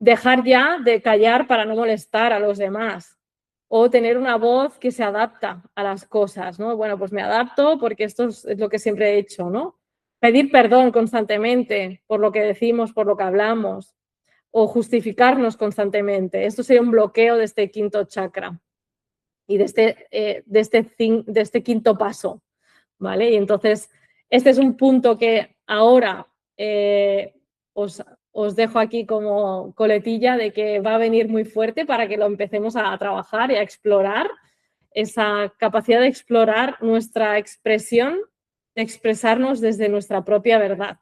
Dejar ya de callar para no molestar a los demás o tener una voz que se adapta a las cosas, ¿no? Bueno, pues me adapto porque esto es lo que siempre he hecho, ¿no? Pedir perdón constantemente por lo que decimos, por lo que hablamos o justificarnos constantemente. Esto sería un bloqueo de este quinto chakra y de este quinto paso, ¿vale? Y entonces, este es un punto que ahora os os dejo aquí como coletilla de que va a venir muy fuerte para que lo empecemos a trabajar y a explorar, esa capacidad de explorar nuestra expresión, de expresarnos desde nuestra propia verdad,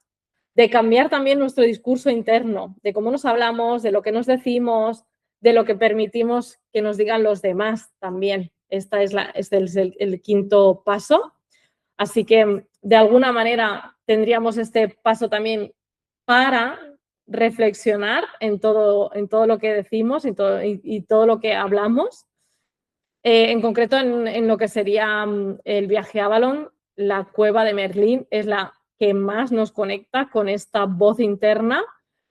de cambiar también nuestro discurso interno, de cómo nos hablamos, de lo que nos decimos, de lo que permitimos que nos digan los demás también. Este es el quinto paso. Así que, de alguna manera, tendríamos este paso también para reflexionar en todo lo que decimos y todo lo que hablamos. En concreto, en lo que sería el viaje a Avalon, la cueva de Merlín es la que más nos conecta con esta voz interna,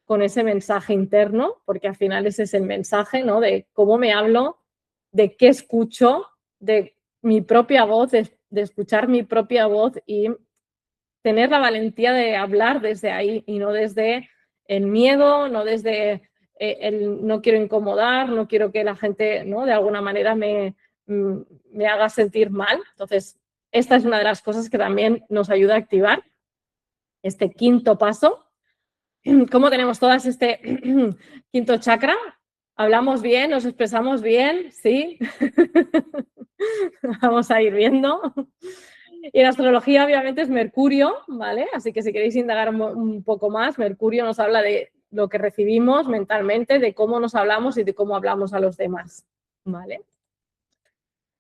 con ese mensaje interno, porque al final ese es el mensaje, ¿no? De cómo me hablo, de qué escucho, de mi propia voz, de escuchar mi propia voz y tener la valentía de hablar desde ahí y no desde el miedo, no desde el no quiero incomodar, no quiero que la gente, ¿no?, de alguna manera me haga sentir mal. Entonces, esta es una de las cosas que también nos ayuda a activar este quinto paso. ¿Cómo tenemos todas este quinto chakra? ¿Hablamos bien? ¿Nos expresamos bien? ¿Sí? Vamos a ir viendo. Y en astrología, obviamente, es Mercurio, ¿vale? Así que si queréis indagar un poco más, Mercurio nos habla de lo que recibimos mentalmente, de cómo nos hablamos y de cómo hablamos a los demás, ¿vale?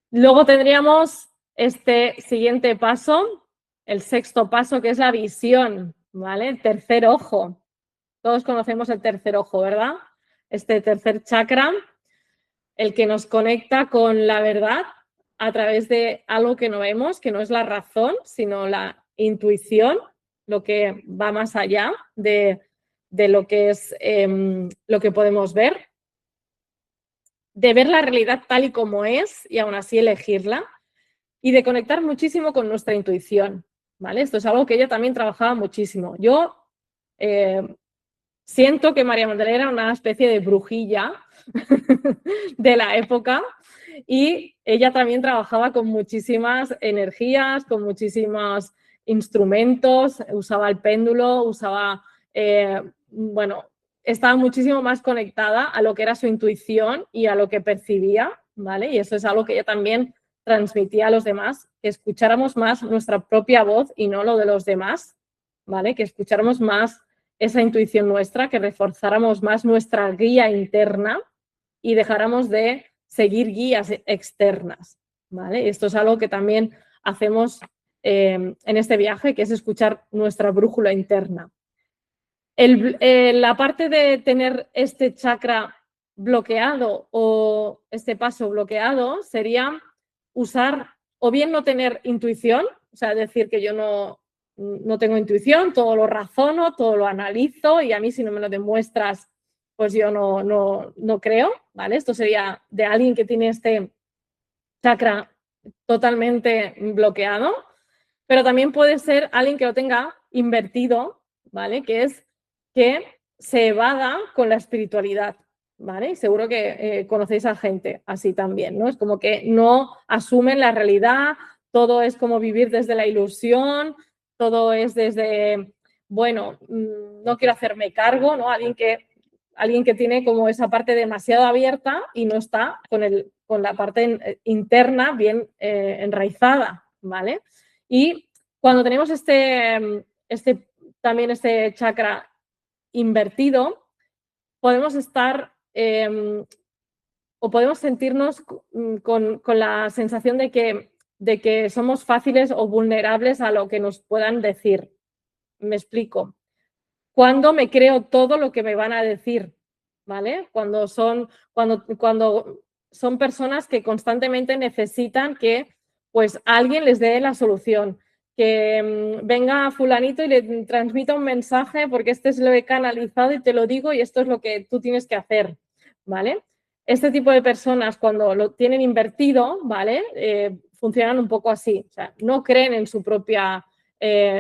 Luego tendríamos este siguiente paso, el sexto paso, que es la visión, ¿vale? El tercer ojo. Todos conocemos el tercer ojo, ¿verdad? Este tercer chakra, el que nos conecta con la verdad a través de algo que no vemos, que no es la razón, sino la intuición, lo que va más allá de lo que es lo que podemos ver, de ver la realidad tal y como es y aún así elegirla, y de conectar muchísimo con nuestra intuición, ¿vale? Esto es algo que ella también trabajaba muchísimo. Yo siento que María Magdalena era una especie de brujilla de la época y ella también trabajaba con muchísimas energías, con muchísimos instrumentos, usaba el péndulo, usaba, bueno, estaba muchísimo más conectada a lo que era su intuición y a lo que percibía, ¿vale? Y eso es algo que ella también transmitía a los demás, que escucháramos más nuestra propia voz y no lo de los demás, ¿vale? Que escucháramos más esa intuición nuestra, que reforzáramos más nuestra guía interna y dejáramos de seguir guías externas, ¿vale? Esto es algo que también hacemos en este viaje, que es escuchar nuestra brújula interna. La parte de tener este chakra bloqueado o este paso bloqueado sería usar o bien no tener intuición, o sea, decir que yo no tengo intuición, todo lo razono, todo lo analizo y a mí si no me lo demuestras, pues yo no creo, ¿vale? Esto sería de alguien que tiene este chakra totalmente bloqueado, pero también puede ser alguien que lo tenga invertido, ¿vale? Que es que se evada con la espiritualidad, ¿vale? Y seguro que conocéis a gente así también, ¿no? Es como que no asumen la realidad, todo es como vivir desde la ilusión, todo es desde, bueno, no quiero hacerme cargo, ¿no? Alguien que tiene como esa parte demasiado abierta y no está con la parte interna bien enraizada, ¿vale? Y cuando tenemos también este chakra invertido, podemos estar o podemos sentirnos con la sensación de que somos fáciles o vulnerables a lo que nos puedan decir. Me explico. Cuando me creo todo lo que me van a decir, ¿vale? Cuando son personas que constantemente necesitan que pues alguien les dé la solución, que venga fulanito y le transmita un mensaje porque este es lo he canalizado y te lo digo y esto es lo que tú tienes que hacer, ¿vale? Este tipo de personas cuando lo tienen invertido, ¿vale? Funcionan un poco así, o sea, no creen en su propia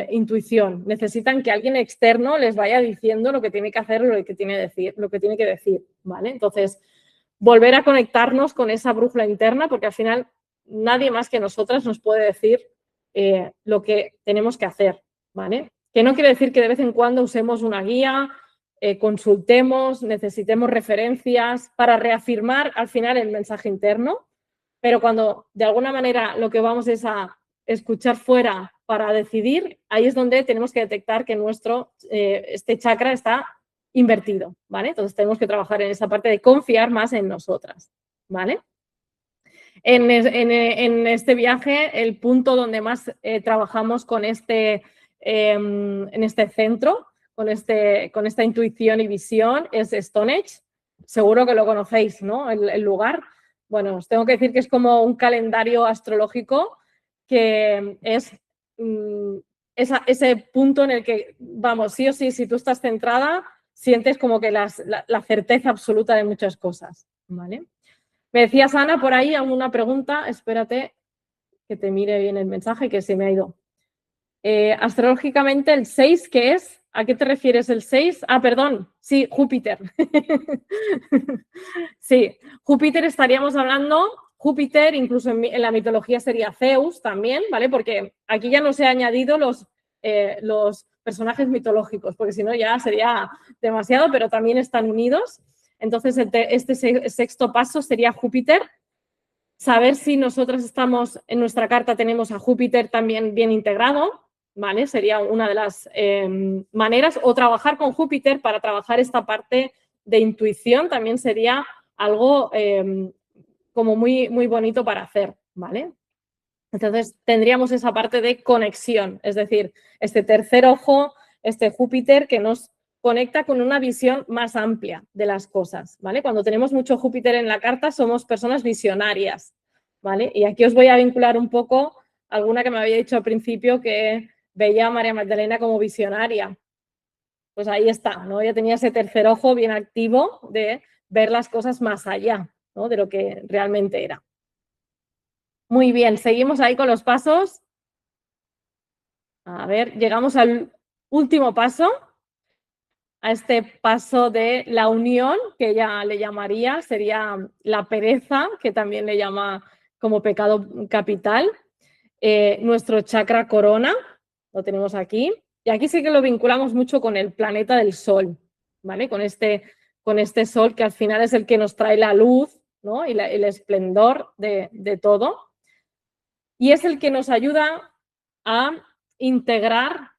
intuición, necesitan que alguien externo les vaya diciendo lo que tiene que hacer, lo que tiene que decir, ¿vale? Entonces, volver a conectarnos con esa brújula interna, porque al final nadie más que nosotras nos puede decir lo que tenemos que hacer, ¿vale? Que no quiere decir que de vez en cuando usemos una guía, consultemos, necesitemos referencias para reafirmar al final el mensaje interno, pero cuando de alguna manera lo que vamos es a escuchar fuera para decidir, ahí es donde tenemos que detectar que este chakra está invertido, ¿vale? Entonces tenemos que trabajar en esa parte de confiar más en nosotras, ¿vale? En este viaje, el punto donde más trabajamos en este centro, con esta intuición y visión, es Stonehenge. Seguro que lo conocéis, ¿no? El lugar. Bueno, os tengo que decir que es como un calendario astrológico que es ese punto en el que, vamos, sí o sí, si tú estás centrada, sientes como que la certeza absoluta de muchas cosas, ¿vale? Me decías, Ana, por ahí alguna pregunta. Espérate que te mire bien el mensaje que se me ha ido. Astrológicamente, el 6, ¿qué es? ¿A qué te refieres el 6? Ah, perdón, sí, Júpiter. Sí, Júpiter estaríamos hablando, Júpiter incluso en la mitología sería Zeus también, ¿vale? Porque aquí ya no se han añadido los personajes mitológicos, porque si no ya sería demasiado, pero también están unidos. Entonces, este sexto paso sería Júpiter. Saber si nosotras estamos, en nuestra carta tenemos a Júpiter también bien integrado, ¿vale? Sería una de las maneras, o trabajar con Júpiter para trabajar esta parte de intuición también sería algo como muy, muy bonito para hacer, ¿vale? Entonces tendríamos esa parte de conexión, es decir, este tercer ojo, este Júpiter que nos conecta con una visión más amplia de las cosas, ¿vale? Cuando tenemos mucho Júpiter en la carta somos personas visionarias, ¿vale? Y aquí os voy a vincular un poco alguna que me había dicho al principio que veía a María Magdalena como visionaria. Pues ahí está, ¿no? Ella tenía ese tercer ojo bien activo de ver las cosas más allá, ¿no? De lo que realmente era. Muy bien, seguimos ahí con los pasos. A ver, llegamos al último paso, a este paso de la unión, que ella le llamaría, sería la pereza, que también le llama como pecado capital. Nuestro chakra corona, lo tenemos aquí. Y aquí sí que lo vinculamos mucho con el planeta del Sol, ¿vale? Con este Sol que al final es el que nos trae la luz, ¿no? Y el esplendor de todo. Y es el que nos ayuda a integrar,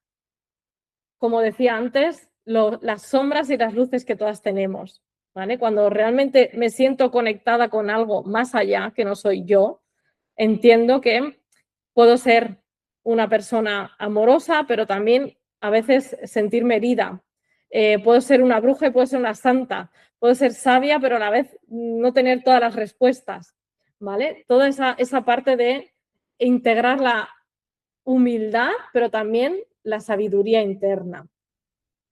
como decía antes, las sombras y las luces que todas tenemos, ¿vale? Cuando realmente me siento conectada con algo más allá, que no soy yo, entiendo que puedo ser una persona amorosa, pero también a veces sentirme herida. Puedo ser una bruja y puedo ser una santa. Puedo ser sabia, pero a la vez no tener todas las respuestas, ¿vale? Toda esa parte de integrar la humildad, pero también la sabiduría interna.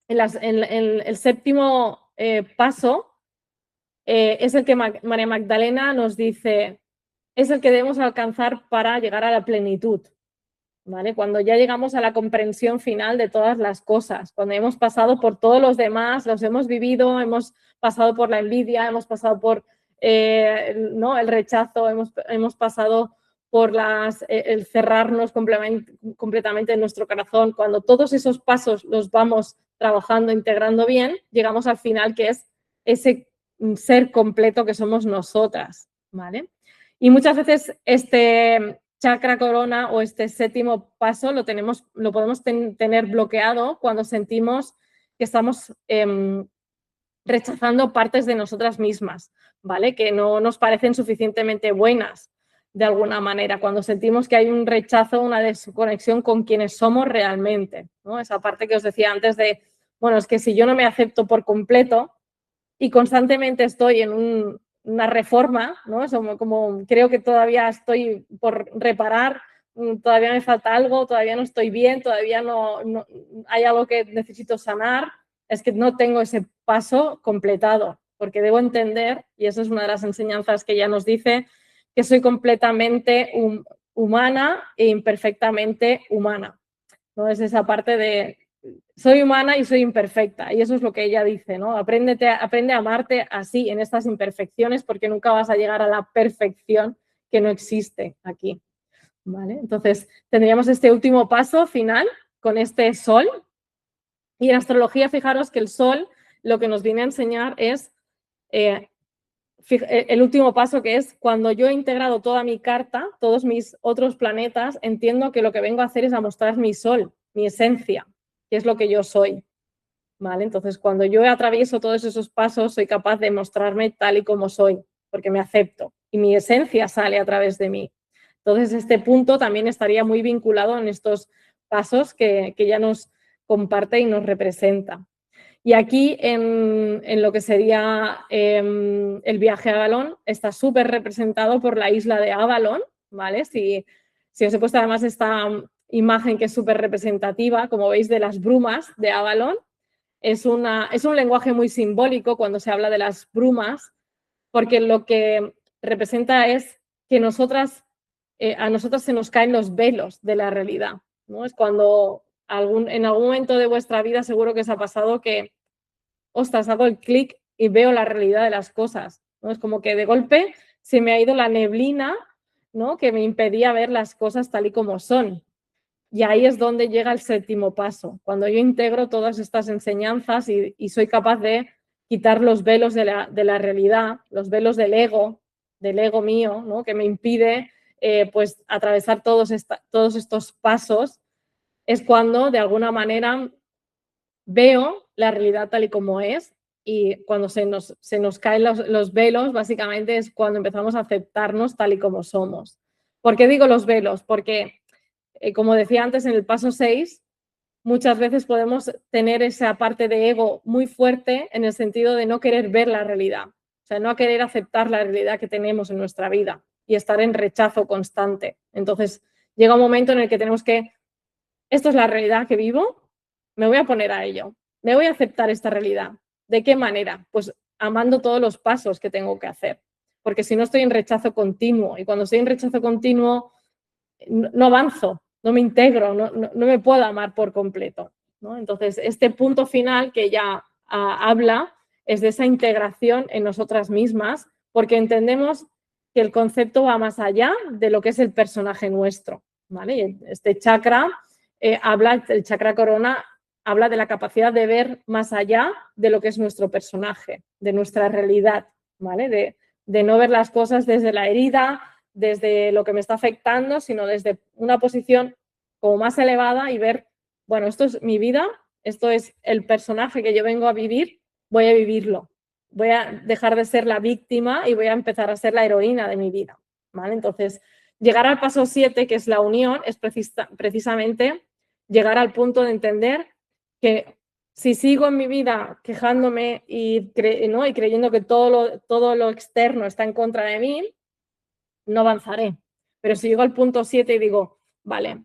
En el séptimo paso es el que María Magdalena nos dice, es el que debemos alcanzar para llegar a la plenitud, ¿vale? Cuando ya llegamos a la comprensión final de todas las cosas, cuando hemos pasado por todos los demás, los hemos vivido, hemos pasado por la envidia, hemos pasado por ¿no? el rechazo, hemos pasado por el cerrarnos completamente en nuestro corazón. Cuando todos esos pasos los vamos trabajando, integrando bien, llegamos al final, que es ese ser completo que somos nosotras, ¿vale? Y muchas veces este chakra corona o este séptimo paso lo podemos tener bloqueado cuando sentimos que estamos rechazando partes de nosotras mismas, ¿vale? Que no nos parecen suficientemente buenas de alguna manera, cuando sentimos que hay un rechazo, una desconexión con quienes somos realmente, ¿no? Esa parte que os decía antes de, bueno, es que si yo no me acepto por completo y constantemente estoy en una reforma, ¿no? Es como creo que todavía estoy por reparar, todavía me falta algo, todavía no estoy bien, todavía no hay algo que necesito sanar, es que no tengo ese paso completado, porque debo entender, y eso es una de las enseñanzas que ella nos dice, que soy completamente humana e imperfectamente humana, ¿no? Es esa parte de soy humana y soy imperfecta, y eso es lo que ella dice, ¿no? Aprende a amarte así, en estas imperfecciones, porque nunca vas a llegar a la perfección que no existe aquí, ¿vale? Entonces, tendríamos este último paso final con este sol, y en astrología, fijaros que el sol lo que nos viene a enseñar es el último paso, que es cuando yo he integrado toda mi carta, todos mis otros planetas, entiendo que lo que vengo a hacer es a mostrar mi sol, mi esencia, que es lo que yo soy. ¿Vale? Entonces, cuando yo atravieso todos esos pasos, soy capaz de mostrarme tal y como soy, porque me acepto y mi esencia sale a través de mí. Entonces, este punto también estaría muy vinculado en estos pasos que ya nos comparte y nos representa. Y aquí, en lo que sería el viaje a Avalon, está súper representado por la isla de Avalon, ¿vale? Si os he puesto además esta imagen que es súper representativa, como veis, de las brumas de Avalon. Es un lenguaje muy simbólico cuando se habla de las brumas, porque lo que representa es que a nosotras se nos caen los velos de la realidad, ¿no? Es cuando en algún momento de vuestra vida seguro que os ha pasado que, ostras, hago el clic y veo la realidad de las cosas, ¿no? Es como que de golpe se me ha ido la neblina, ¿no? Que me impedía ver las cosas tal y como son. Y ahí es donde llega el séptimo paso, cuando yo integro todas estas enseñanzas y soy capaz de quitar los velos de la realidad, los velos del ego mío, ¿no? Que me impide pues atravesar todos estos pasos, es cuando de alguna manera veo la realidad tal y como es, y cuando se nos caen los velos, básicamente es cuando empezamos a aceptarnos tal y como somos. ¿Por qué digo los velos? Porque como decía antes, en el paso 6, muchas veces podemos tener esa parte de ego muy fuerte en el sentido de no querer ver la realidad, o sea, no querer aceptar la realidad que tenemos en nuestra vida y estar en rechazo constante. Entonces, llega un momento en el que tenemos que, esto es la realidad que vivo, me voy a poner a ello, me voy a aceptar esta realidad. ¿De qué manera? Pues amando todos los pasos que tengo que hacer, porque si no estoy en rechazo continuo, y cuando estoy en rechazo continuo no avanzo, no me integro, no me puedo amar por completo, ¿no? Entonces, este punto final que ella habla es de esa integración en nosotras mismas, porque entendemos que el concepto va más allá de lo que es el personaje nuestro, ¿vale? Este chakra el chakra corona habla de la capacidad de ver más allá de lo que es nuestro personaje, de nuestra realidad, ¿vale? De no ver las cosas desde la herida, desde lo que me está afectando, sino desde una posición como más elevada y ver, bueno, esto es mi vida, esto es el personaje que yo vengo a vivir, voy a vivirlo. Voy a dejar de ser la víctima y voy a empezar a ser la heroína de mi vida, ¿vale? Entonces, llegar al paso 7, que es la unión, es precisamente llegar al punto de entender que si sigo en mi vida quejándome y creyendo que todo lo externo está en contra de mí, no avanzaré. Pero si llego al punto 7 y digo, vale,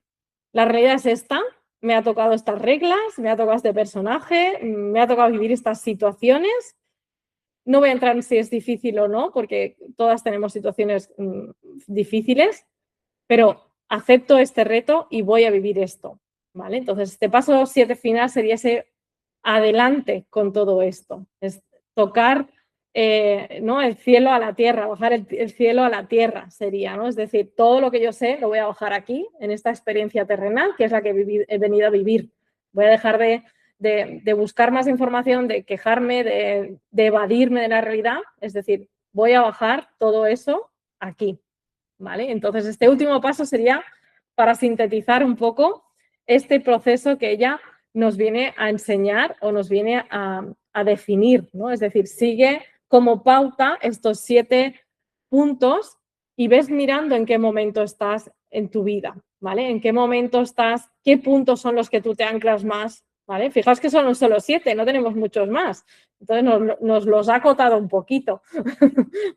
la realidad es esta, me ha tocado estas reglas, me ha tocado este personaje, me ha tocado vivir estas situaciones. No voy a entrar en si es difícil o no, porque todas tenemos situaciones difíciles, pero acepto este reto y voy a vivir esto, ¿vale? Entonces, este paso 7 final sería ese adelante con todo esto, es tocar ¿no? el cielo a la tierra, bajar el cielo a la tierra sería, ¿no? Es decir, todo lo que yo sé lo voy a bajar aquí, en esta experiencia terrenal, que es la que he venido a vivir. Voy a dejar de buscar más información, de quejarme, de evadirme de la realidad, es decir, voy a bajar todo eso aquí, ¿vale? Entonces, este último paso sería para sintetizar un poco este proceso que ella nos viene a enseñar o nos viene a definir, ¿no? Es decir, sigue como pauta estos 7 puntos y ves mirando en qué momento estás en tu vida, ¿vale? En qué momento estás, qué puntos son los que tú te anclas más, ¿vale? Fijaos que son solo 7, no tenemos muchos más. Entonces nos los ha acotado un poquito,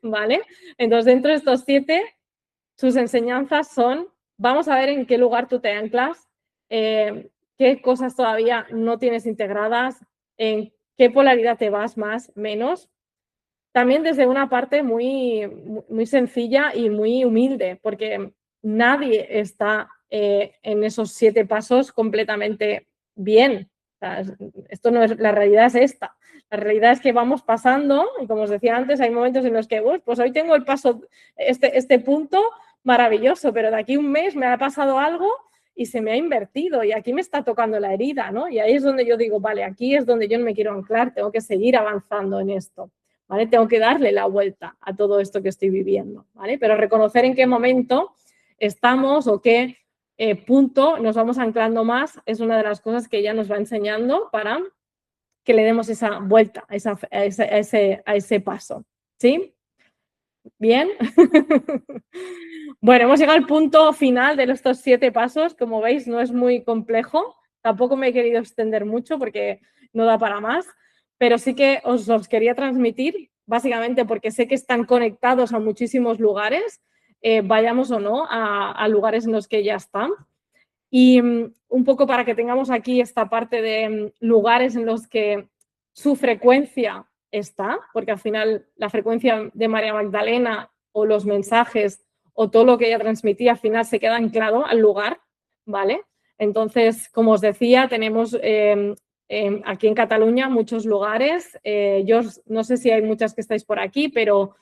¿vale? Entonces, dentro de estos 7, sus enseñanzas son, vamos a ver en qué lugar tú te anclas, qué cosas todavía no tienes integradas, en qué polaridad te vas más, menos. También desde una parte muy, muy sencilla y muy humilde, porque nadie está en esos 7 pasos completamente bien. O sea, esto no es, la realidad es esta. La realidad es que vamos pasando y, como os decía antes, hay momentos en los que, pues hoy tengo el paso, este punto maravilloso, pero de aquí un mes me ha pasado algo y se me ha invertido y aquí me está tocando la herida, ¿no? Y ahí es donde yo digo, vale, aquí es donde yo no me quiero anclar, tengo que seguir avanzando en esto, ¿vale? Tengo que darle la vuelta a todo esto que estoy viviendo, ¿vale? Pero reconocer en qué momento estamos o qué punto nos vamos anclando más es una de las cosas que ella nos va enseñando para que le demos esa vuelta a ese paso, ¿sí? Bien. Bueno, hemos llegado al punto final de estos 7 pasos. Como veis, no es muy complejo. Tampoco me he querido extender mucho porque no da para más, pero sí que os los quería transmitir, básicamente porque sé que están conectados a muchísimos lugares, vayamos o no a lugares en los que ya están. Y un poco para que tengamos aquí esta parte de lugares en los que su frecuencia está, porque al final la frecuencia de María Magdalena o los mensajes o todo lo que ella transmitía al final se queda anclado al lugar, ¿vale? Entonces, como os decía, tenemos aquí en Cataluña muchos lugares. Yo no sé si hay muchas que estáis por aquí, pero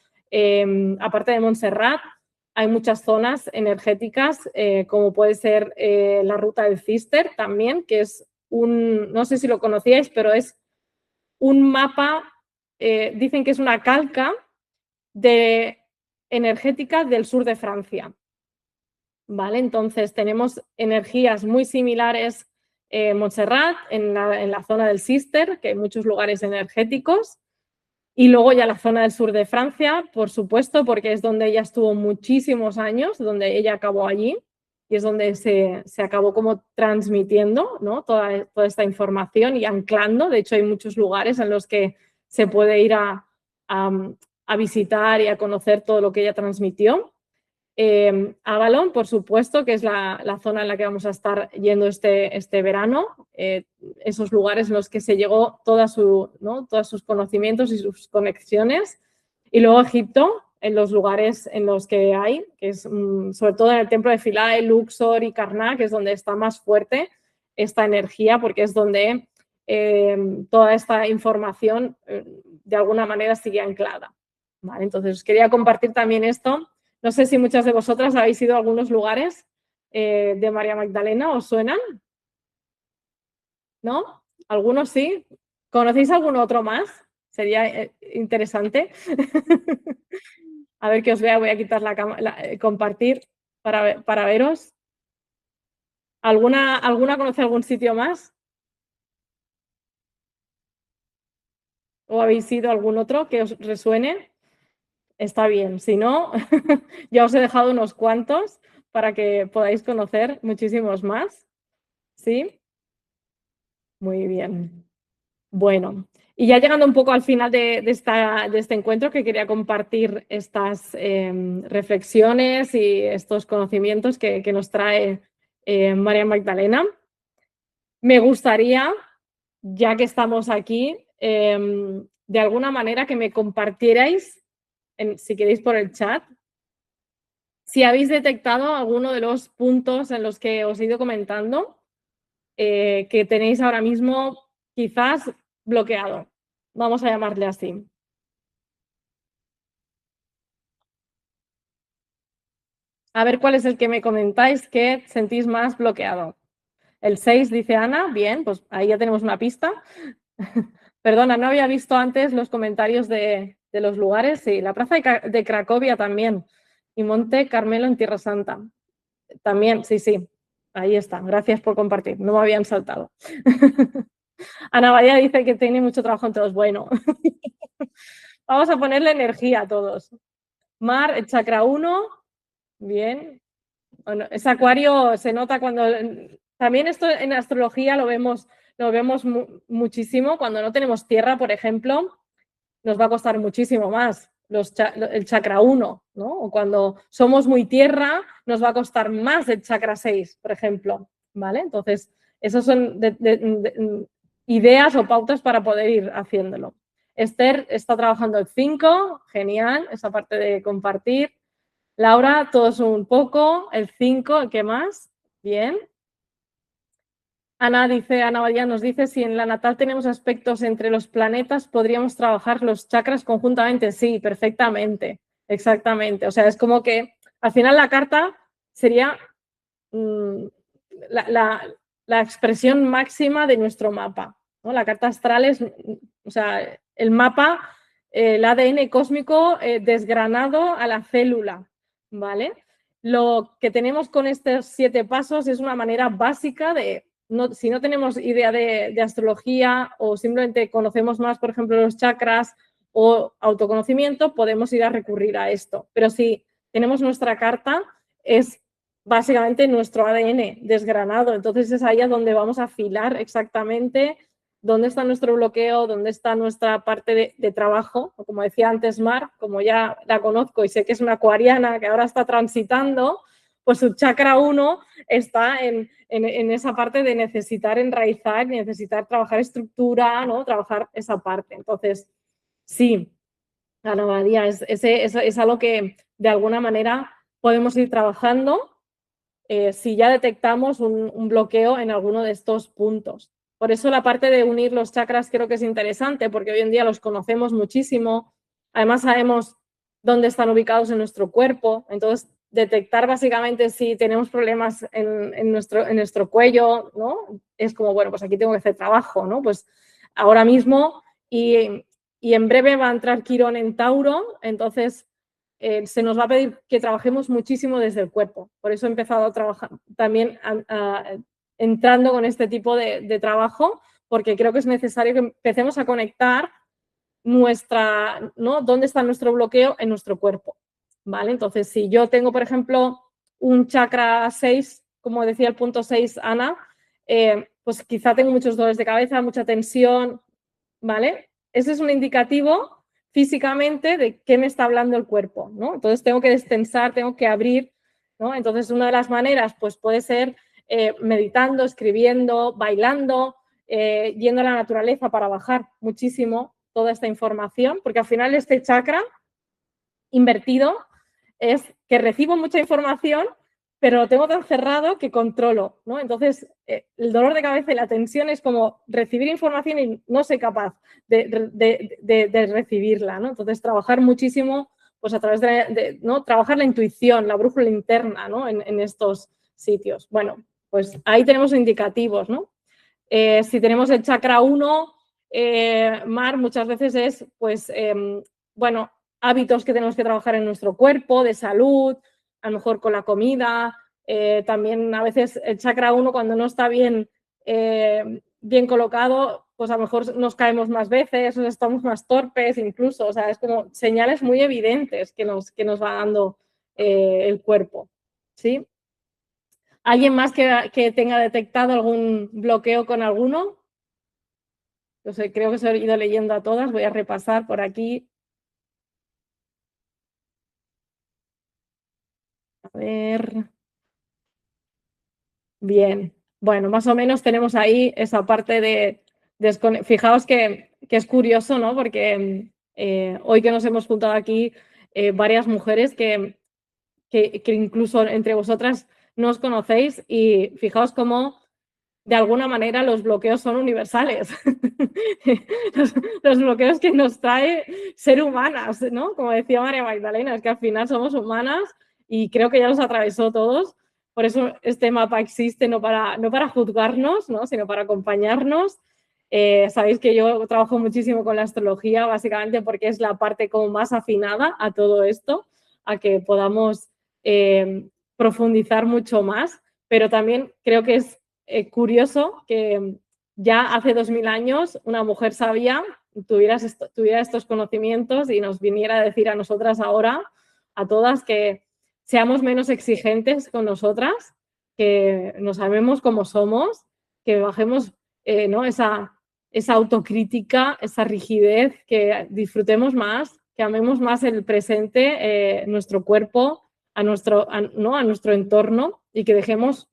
aparte de Montserrat, hay muchas zonas energéticas, como puede ser la ruta del Cister también, que es no sé si lo conocíais, pero es un mapa, dicen que es una calca energética del sur de Francia. ¿Vale? Entonces tenemos energías muy similares en Montserrat, en la zona del Cister, que hay muchos lugares energéticos. Y luego ya la zona del sur de Francia, por supuesto, porque es donde ella estuvo muchísimos años, donde ella acabó allí y es donde se acabó como transmitiendo, ¿no? toda esta información y anclando. De hecho, hay muchos lugares en los que se puede ir a visitar y a conocer todo lo que ella transmitió. Avalon, por supuesto, que es la zona en la que vamos a estar yendo este verano, esos lugares en los que se llegó todos sus conocimientos y sus conexiones. Y luego Egipto, en los lugares en los que hay, que es sobre todo en el templo de Philae, Luxor y Karnak, que es donde está más fuerte esta energía, porque es donde toda esta información de alguna manera sigue anclada. ¿Vale? Entonces, os quería compartir también esto. No sé si muchas de vosotras habéis ido a algunos lugares de María Magdalena, ¿os suenan? ¿No? ¿Algunos sí? ¿Conocéis algún otro más? Sería interesante. A ver que os vea, voy a quitar la cámara, compartir para veros. ¿Alguna conoce algún sitio más? ¿O habéis ido a algún otro que os resuene? Está bien, si no, ya os he dejado unos cuantos para que podáis conocer muchísimos más. ¿Sí? Muy bien. Bueno, y ya llegando un poco al final de este encuentro, que quería compartir estas reflexiones y estos conocimientos que nos trae María Magdalena, me gustaría, ya que estamos aquí, de alguna manera que me compartierais, si queréis por el chat, si habéis detectado alguno de los puntos en los que os he ido comentando, que tenéis ahora mismo quizás bloqueado. Vamos a llamarle así. A ver cuál es el que me comentáis que sentís más bloqueado. El 6 dice Ana, bien, pues ahí ya tenemos una pista. Perdona, no había visto antes los comentarios de los lugares. Sí, la plaza de Cracovia también. Y Monte Carmelo en Tierra Santa. También, sí, sí. Ahí está. Gracias por compartir. No me habían saltado. Ana María dice que tiene mucho trabajo en todos. Bueno, vamos a ponerle energía a todos. Mar, el chakra 1. Bien. Bueno, ese acuario se nota cuando... También esto en astrología lo vemos muchísimo. Cuando no tenemos tierra, por ejemplo, nos va a costar muchísimo más el chakra 1, ¿no? O cuando somos muy tierra, nos va a costar más el chakra 6, por ejemplo, ¿vale? Entonces, esas son ideas o pautas para poder ir haciéndolo. Esther está trabajando el 5, genial, esa parte de compartir. Laura, todos un poco, el 5, ¿qué más? Bien. Ana María nos dice, si en la natal tenemos aspectos entre los planetas, podríamos trabajar los chakras conjuntamente. Sí, perfectamente, exactamente. O sea, es como que al final la carta sería la expresión máxima de nuestro mapa, ¿no? La carta astral es, o sea, el mapa, el ADN cósmico desgranado a la célula, ¿vale? Lo que tenemos con estos 7 pasos es una manera básica de, si no tenemos idea de astrología o simplemente conocemos más, por ejemplo, los chakras o autoconocimiento, podemos ir a recurrir a esto. Pero si tenemos nuestra carta, es básicamente nuestro ADN desgranado. Entonces es ahí a donde vamos a afilar exactamente dónde está nuestro bloqueo, dónde está nuestra parte de trabajo. Como decía antes Mar, como ya la conozco y sé que es una acuariana que ahora está transitando, pues su chakra 1 está en esa parte de necesitar enraizar, necesitar trabajar estructura, ¿no? Trabajar esa parte. Entonces, sí, Ana María, es algo que de alguna manera podemos ir trabajando si ya detectamos un bloqueo en alguno de estos puntos. Por eso la parte de unir los chakras creo que es interesante, porque hoy en día los conocemos muchísimo. Además sabemos dónde están ubicados en nuestro cuerpo. Entonces, detectar básicamente si tenemos problemas en nuestro cuello, ¿no? Es como, bueno, pues aquí tengo que hacer trabajo, ¿no? Pues ahora mismo y en breve va a entrar Quirón en Tauro, entonces se nos va a pedir que trabajemos muchísimo desde el cuerpo. Por eso he empezado a trabajar también entrando con este tipo de trabajo, porque creo que es necesario que empecemos a conectar ¿no? ¿Dónde está nuestro bloqueo en nuestro cuerpo? ¿Vale? Entonces, si yo tengo, por ejemplo, un chakra 6, como decía el punto 6, Ana, pues quizá tengo muchos dolores de cabeza, mucha tensión, ¿vale? Ese es un indicativo físicamente de qué me está hablando el cuerpo, ¿no? Entonces tengo que destensar, tengo que abrir, ¿no? Entonces una de las maneras pues puede ser meditando, escribiendo, bailando, yendo a la naturaleza para bajar muchísimo toda esta información, porque al final este chakra invertido es que recibo mucha información, pero lo tengo tan cerrado que controlo, ¿no? Entonces, el dolor de cabeza y la tensión es como recibir información y no soy capaz de recibirla, ¿no? Entonces, trabajar muchísimo, pues a través ¿no? Trabajar la intuición, la brújula interna, ¿no? En estos sitios. Bueno, pues ahí tenemos indicativos, ¿no? Si tenemos el chakra 1, Mar, muchas veces es, pues, bueno, hábitos que tenemos que trabajar en nuestro cuerpo, de salud, a lo mejor con la comida, también a veces el chakra 1 cuando no está bien, bien colocado, pues a lo mejor nos caemos más veces, o estamos más torpes incluso, o sea, es como señales muy evidentes que nos va dando el cuerpo, ¿sí? ¿Alguien más que tenga detectado algún bloqueo con alguno? Yo sé, creo que se he ido leyendo a todas, voy a repasar por aquí. A ver. Bien. Bueno, más o menos tenemos ahí esa parte de fijaos que es curioso, ¿no? Porque hoy que nos hemos juntado aquí varias mujeres que incluso entre vosotras no os conocéis y fijaos cómo de alguna manera los bloqueos son universales. los bloqueos que nos trae ser humanas, ¿no? Como decía María Magdalena, es que al final somos humanas y creo que ya los atravesó todos. Por eso este mapa existe, no para juzgarnos, ¿no? Sino para acompañarnos. Sabéis que yo trabajo muchísimo con la astrología, básicamente porque es la parte como más afinada a todo esto, a que podamos profundizar mucho más, pero también creo que es curioso que ya hace 2000 años una mujer sabia tuviera estos conocimientos y nos viniera a decir a nosotras ahora, a todas, que seamos menos exigentes con nosotras, que nos amemos como somos, que bajemos ¿no? esa autocrítica, esa rigidez, que disfrutemos más, que amemos más el presente, nuestro cuerpo, ¿no? a nuestro entorno y que dejemos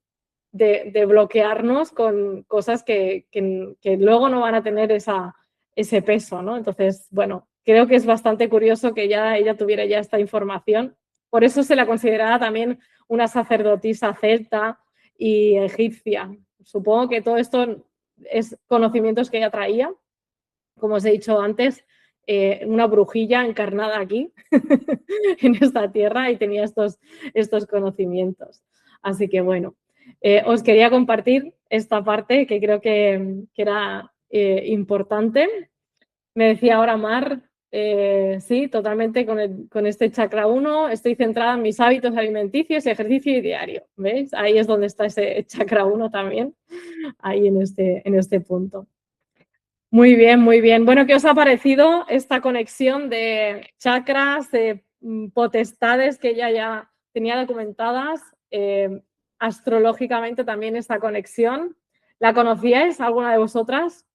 de bloquearnos con cosas que luego no van a tener ese peso, ¿no? Entonces, bueno, creo que es bastante curioso que ya ella tuviera ya esta información. Por eso se la consideraba también una sacerdotisa celta y egipcia. Supongo que todo esto es conocimientos que ella traía, como os he dicho antes, una brujilla encarnada aquí, en esta tierra, y tenía estos conocimientos. Así que bueno. os quería compartir esta parte que creo que era importante. Me decía ahora Mar, sí, totalmente con este chakra 1, estoy centrada en mis hábitos alimenticios, ejercicio y diario. ¿Veis? Ahí es donde está ese chakra 1 también, ahí en este punto. Muy bien, muy bien. Bueno, ¿qué os ha parecido esta conexión de chakras, de potestades que ella ya tenía documentadas? Astrológicamente también esta conexión. ¿La conocíais alguna de vosotras?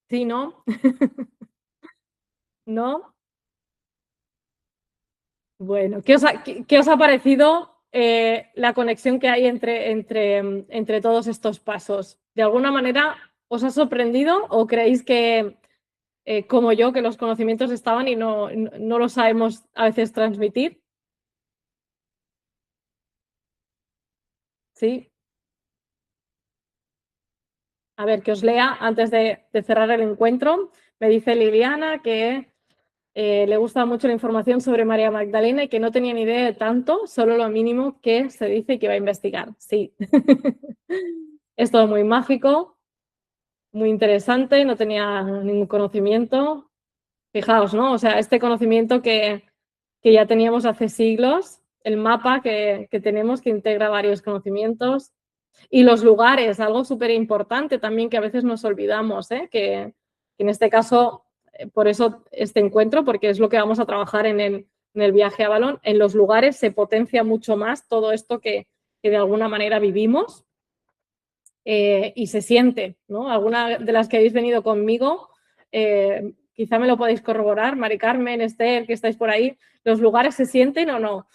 Sí, ¿no? ¿No? Bueno, ¿qué os ha parecido la conexión que hay entre todos estos pasos? ¿De alguna manera os ha sorprendido o creéis que, como yo, que los conocimientos estaban y no los sabemos a veces transmitir? Sí. A ver, que os lea antes de cerrar el encuentro. Me dice Liliana que le gusta mucho la información sobre María Magdalena y que no tenía ni idea de tanto, solo lo mínimo que se dice y que va a investigar. Sí. Es todo muy mágico, muy interesante, no tenía ningún conocimiento. Fijaos, ¿no? O sea, este conocimiento que ya teníamos hace siglos, el mapa que tenemos que integra varios conocimientos y los lugares, algo súper importante también que a veces nos olvidamos, que en este caso, por eso este encuentro, porque es lo que vamos a trabajar en el viaje a Avalon, en los lugares se potencia mucho más todo esto que de alguna manera vivimos. Y se siente, ¿no? Alguna de las que habéis venido conmigo, quizá me lo podéis corroborar, Mari Carmen, Esther, que estáis por ahí, ¿los lugares se sienten o no?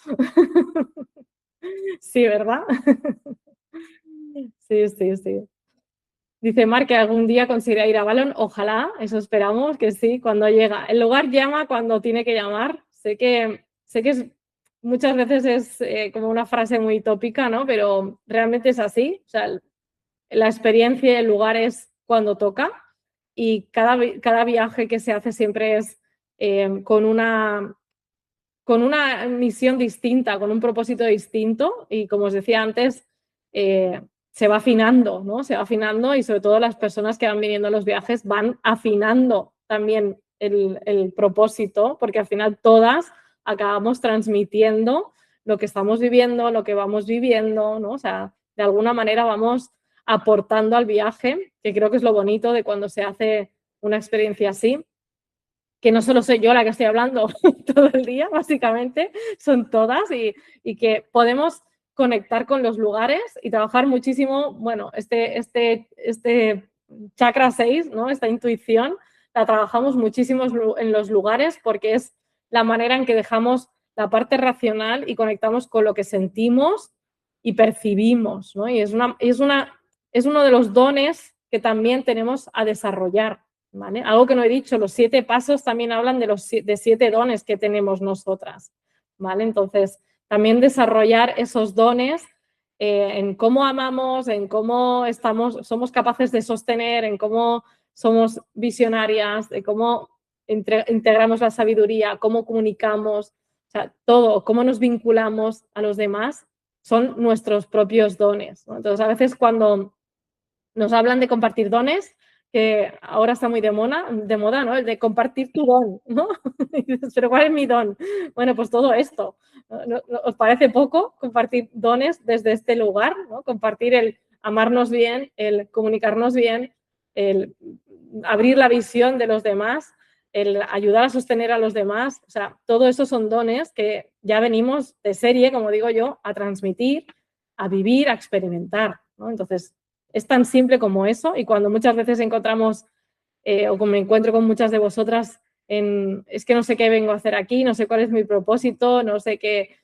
Sí, ¿verdad? Sí, sí, sí. Dice Mar que algún día conseguirá ir a Avalon, ojalá, eso esperamos, que sí, cuando llega. El lugar llama cuando tiene que llamar. Sé que muchas veces es como una frase muy tópica, ¿no? Pero realmente es así. O sea, la experiencia y el lugar es cuando toca y cada viaje que se hace siempre es con una misión distinta, con un propósito distinto y como os decía antes, se va afinando, ¿no? Se va afinando y sobre todo las personas que van viniendo a los viajes van afinando también el propósito porque al final todas acabamos transmitiendo lo que estamos viviendo, lo que vamos viviendo, ¿no? O sea, de alguna manera vamos aportando al viaje, que creo que es lo bonito de cuando se hace una experiencia así, que no solo soy yo la que estoy hablando todo el día, básicamente, son todas y que podemos conectar con los lugares y trabajar muchísimo, bueno, este chakra 6, ¿no? Esta intuición, la trabajamos muchísimo en los lugares porque es la manera en que dejamos la parte racional y conectamos con lo que sentimos y percibimos, ¿no? Y es uno de los dones que también tenemos a desarrollar. ¿Vale? Algo que no he dicho, los 7 pasos también hablan de 7 dones que tenemos nosotras, ¿vale? Entonces, también desarrollar esos dones en cómo amamos, en cómo somos capaces de sostener, en cómo somos visionarias, de cómo integramos la sabiduría, cómo comunicamos, o sea, todo, cómo nos vinculamos a los demás, son nuestros propios dones, ¿no? Entonces, a veces cuando nos hablan de compartir dones, que ahora está muy de moda, ¿no? El de compartir tu don, ¿no? Y dices, pero ¿cuál es mi don? Bueno, pues todo esto. ¿Os parece poco compartir dones desde este lugar, ¿no? Compartir el amarnos bien, el comunicarnos bien, el abrir la visión de los demás, el ayudar a sostener a los demás. O sea, todo eso son dones que ya venimos de serie, como digo yo, a transmitir, a vivir, a experimentar, ¿no? Entonces, es tan simple como eso y cuando muchas veces encontramos o como me encuentro con muchas de vosotras es que no sé qué vengo a hacer aquí, no sé cuál es mi propósito, no sé qué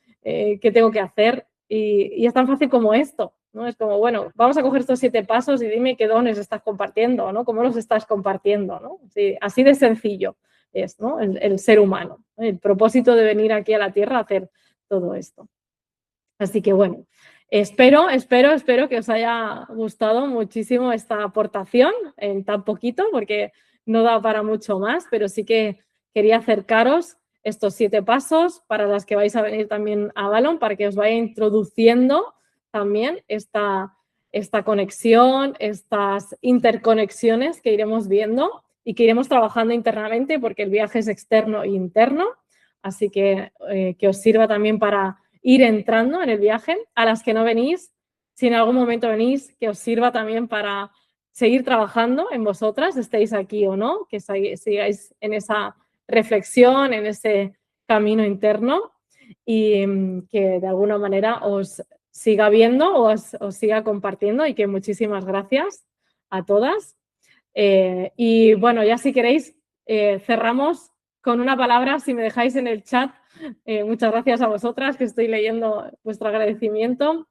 tengo que hacer y es tan fácil como esto, ¿no? Es como, bueno, vamos a coger estos 7 pasos y dime qué dones estás compartiendo, ¿no? ¿Cómo los estás compartiendo, ¿no? Sí, así de sencillo es, ¿no? El ser humano, ¿no? El propósito de venir aquí a la Tierra a hacer todo esto. Así que bueno, espero que os haya gustado muchísimo esta aportación en tan poquito, porque no da para mucho más, pero sí que quería acercaros estos 7 pasos para las que vais a venir también a Avalon, para que os vaya introduciendo también esta conexión, estas interconexiones que iremos viendo y que iremos trabajando internamente, porque el viaje es externo e interno, así que os sirva también para ir entrando en el viaje. A las que no venís, si en algún momento venís, que os sirva también para seguir trabajando en vosotras, estéis aquí o no, que sigáis en esa reflexión, en ese camino interno y que de alguna manera os siga viendo o os siga compartiendo, y que muchísimas gracias a todas. Y bueno, ya si queréis, cerramos con una palabra, si me dejáis en el chat. Muchas gracias a vosotras, que estoy leyendo vuestro agradecimiento.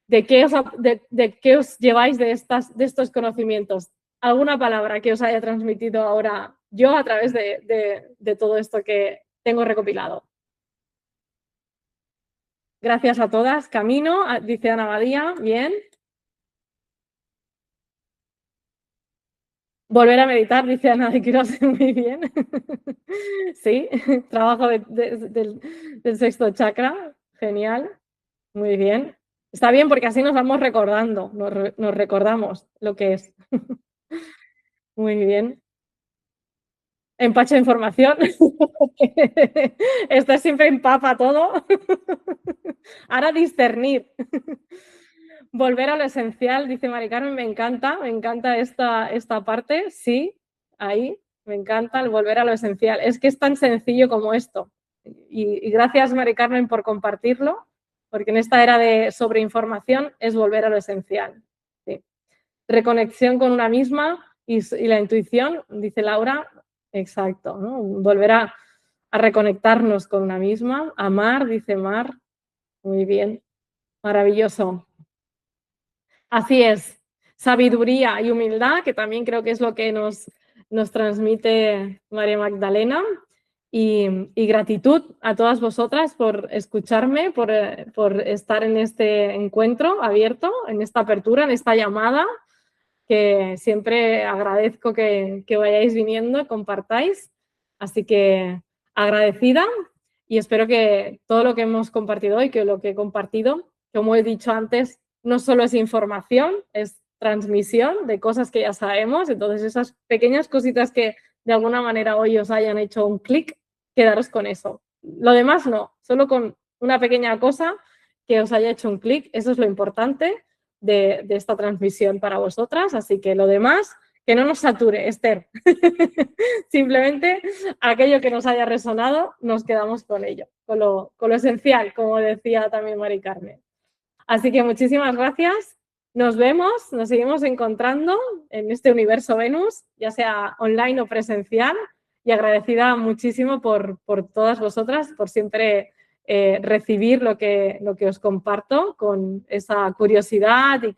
¿De qué os lleváis de estos conocimientos? ¿Alguna palabra que os haya transmitido ahora yo a través de todo esto que tengo recopilado? Gracias a todas. Camino, dice Ana Badía. Bien. Volver a meditar, dice Ana de Quirós. Muy bien. Sí, trabajo del sexto chakra. Genial. Muy bien. Está bien, porque así nos vamos recordando, nos recordamos lo que es. Muy bien. Empacho de información. Esto siempre empapa todo. Ahora discernir. Volver a lo esencial, dice Mari Carmen, me encanta esta parte, sí, ahí, me encanta el volver a lo esencial. Es que es tan sencillo como esto. Y gracias, Mari Carmen, por compartirlo, porque en esta era de sobreinformación es volver a lo esencial. Sí. Reconexión con una misma y la intuición, dice Laura, exacto, ¿no? Volver a reconectarnos con una misma. Amar, dice Mar, muy bien, maravilloso. Así es, sabiduría y humildad, que también creo que es lo que nos transmite María Magdalena, y gratitud a todas vosotras por escucharme, por estar en este encuentro abierto, en esta apertura, en esta llamada, que siempre agradezco que vayáis viniendo, compartáis. Así que agradecida, y espero que todo lo que hemos compartido hoy, que lo que he compartido, como he dicho antes, no solo es información, es transmisión de cosas que ya sabemos. Entonces, esas pequeñas cositas que de alguna manera hoy os hayan hecho un clic, quedaros con eso. Lo demás no, solo con una pequeña cosa que os haya hecho un clic, eso es lo importante de esta transmisión para vosotras. Así que lo demás, que no nos sature, Esther. Simplemente aquello que nos haya resonado, nos quedamos con ello, con lo esencial, como decía también Mari Carmen. Así que muchísimas gracias. Nos vemos, nos seguimos encontrando en este universo Venus, ya sea online o presencial, y agradecida muchísimo por todas vosotras, por siempre recibir lo que os comparto con esa curiosidad y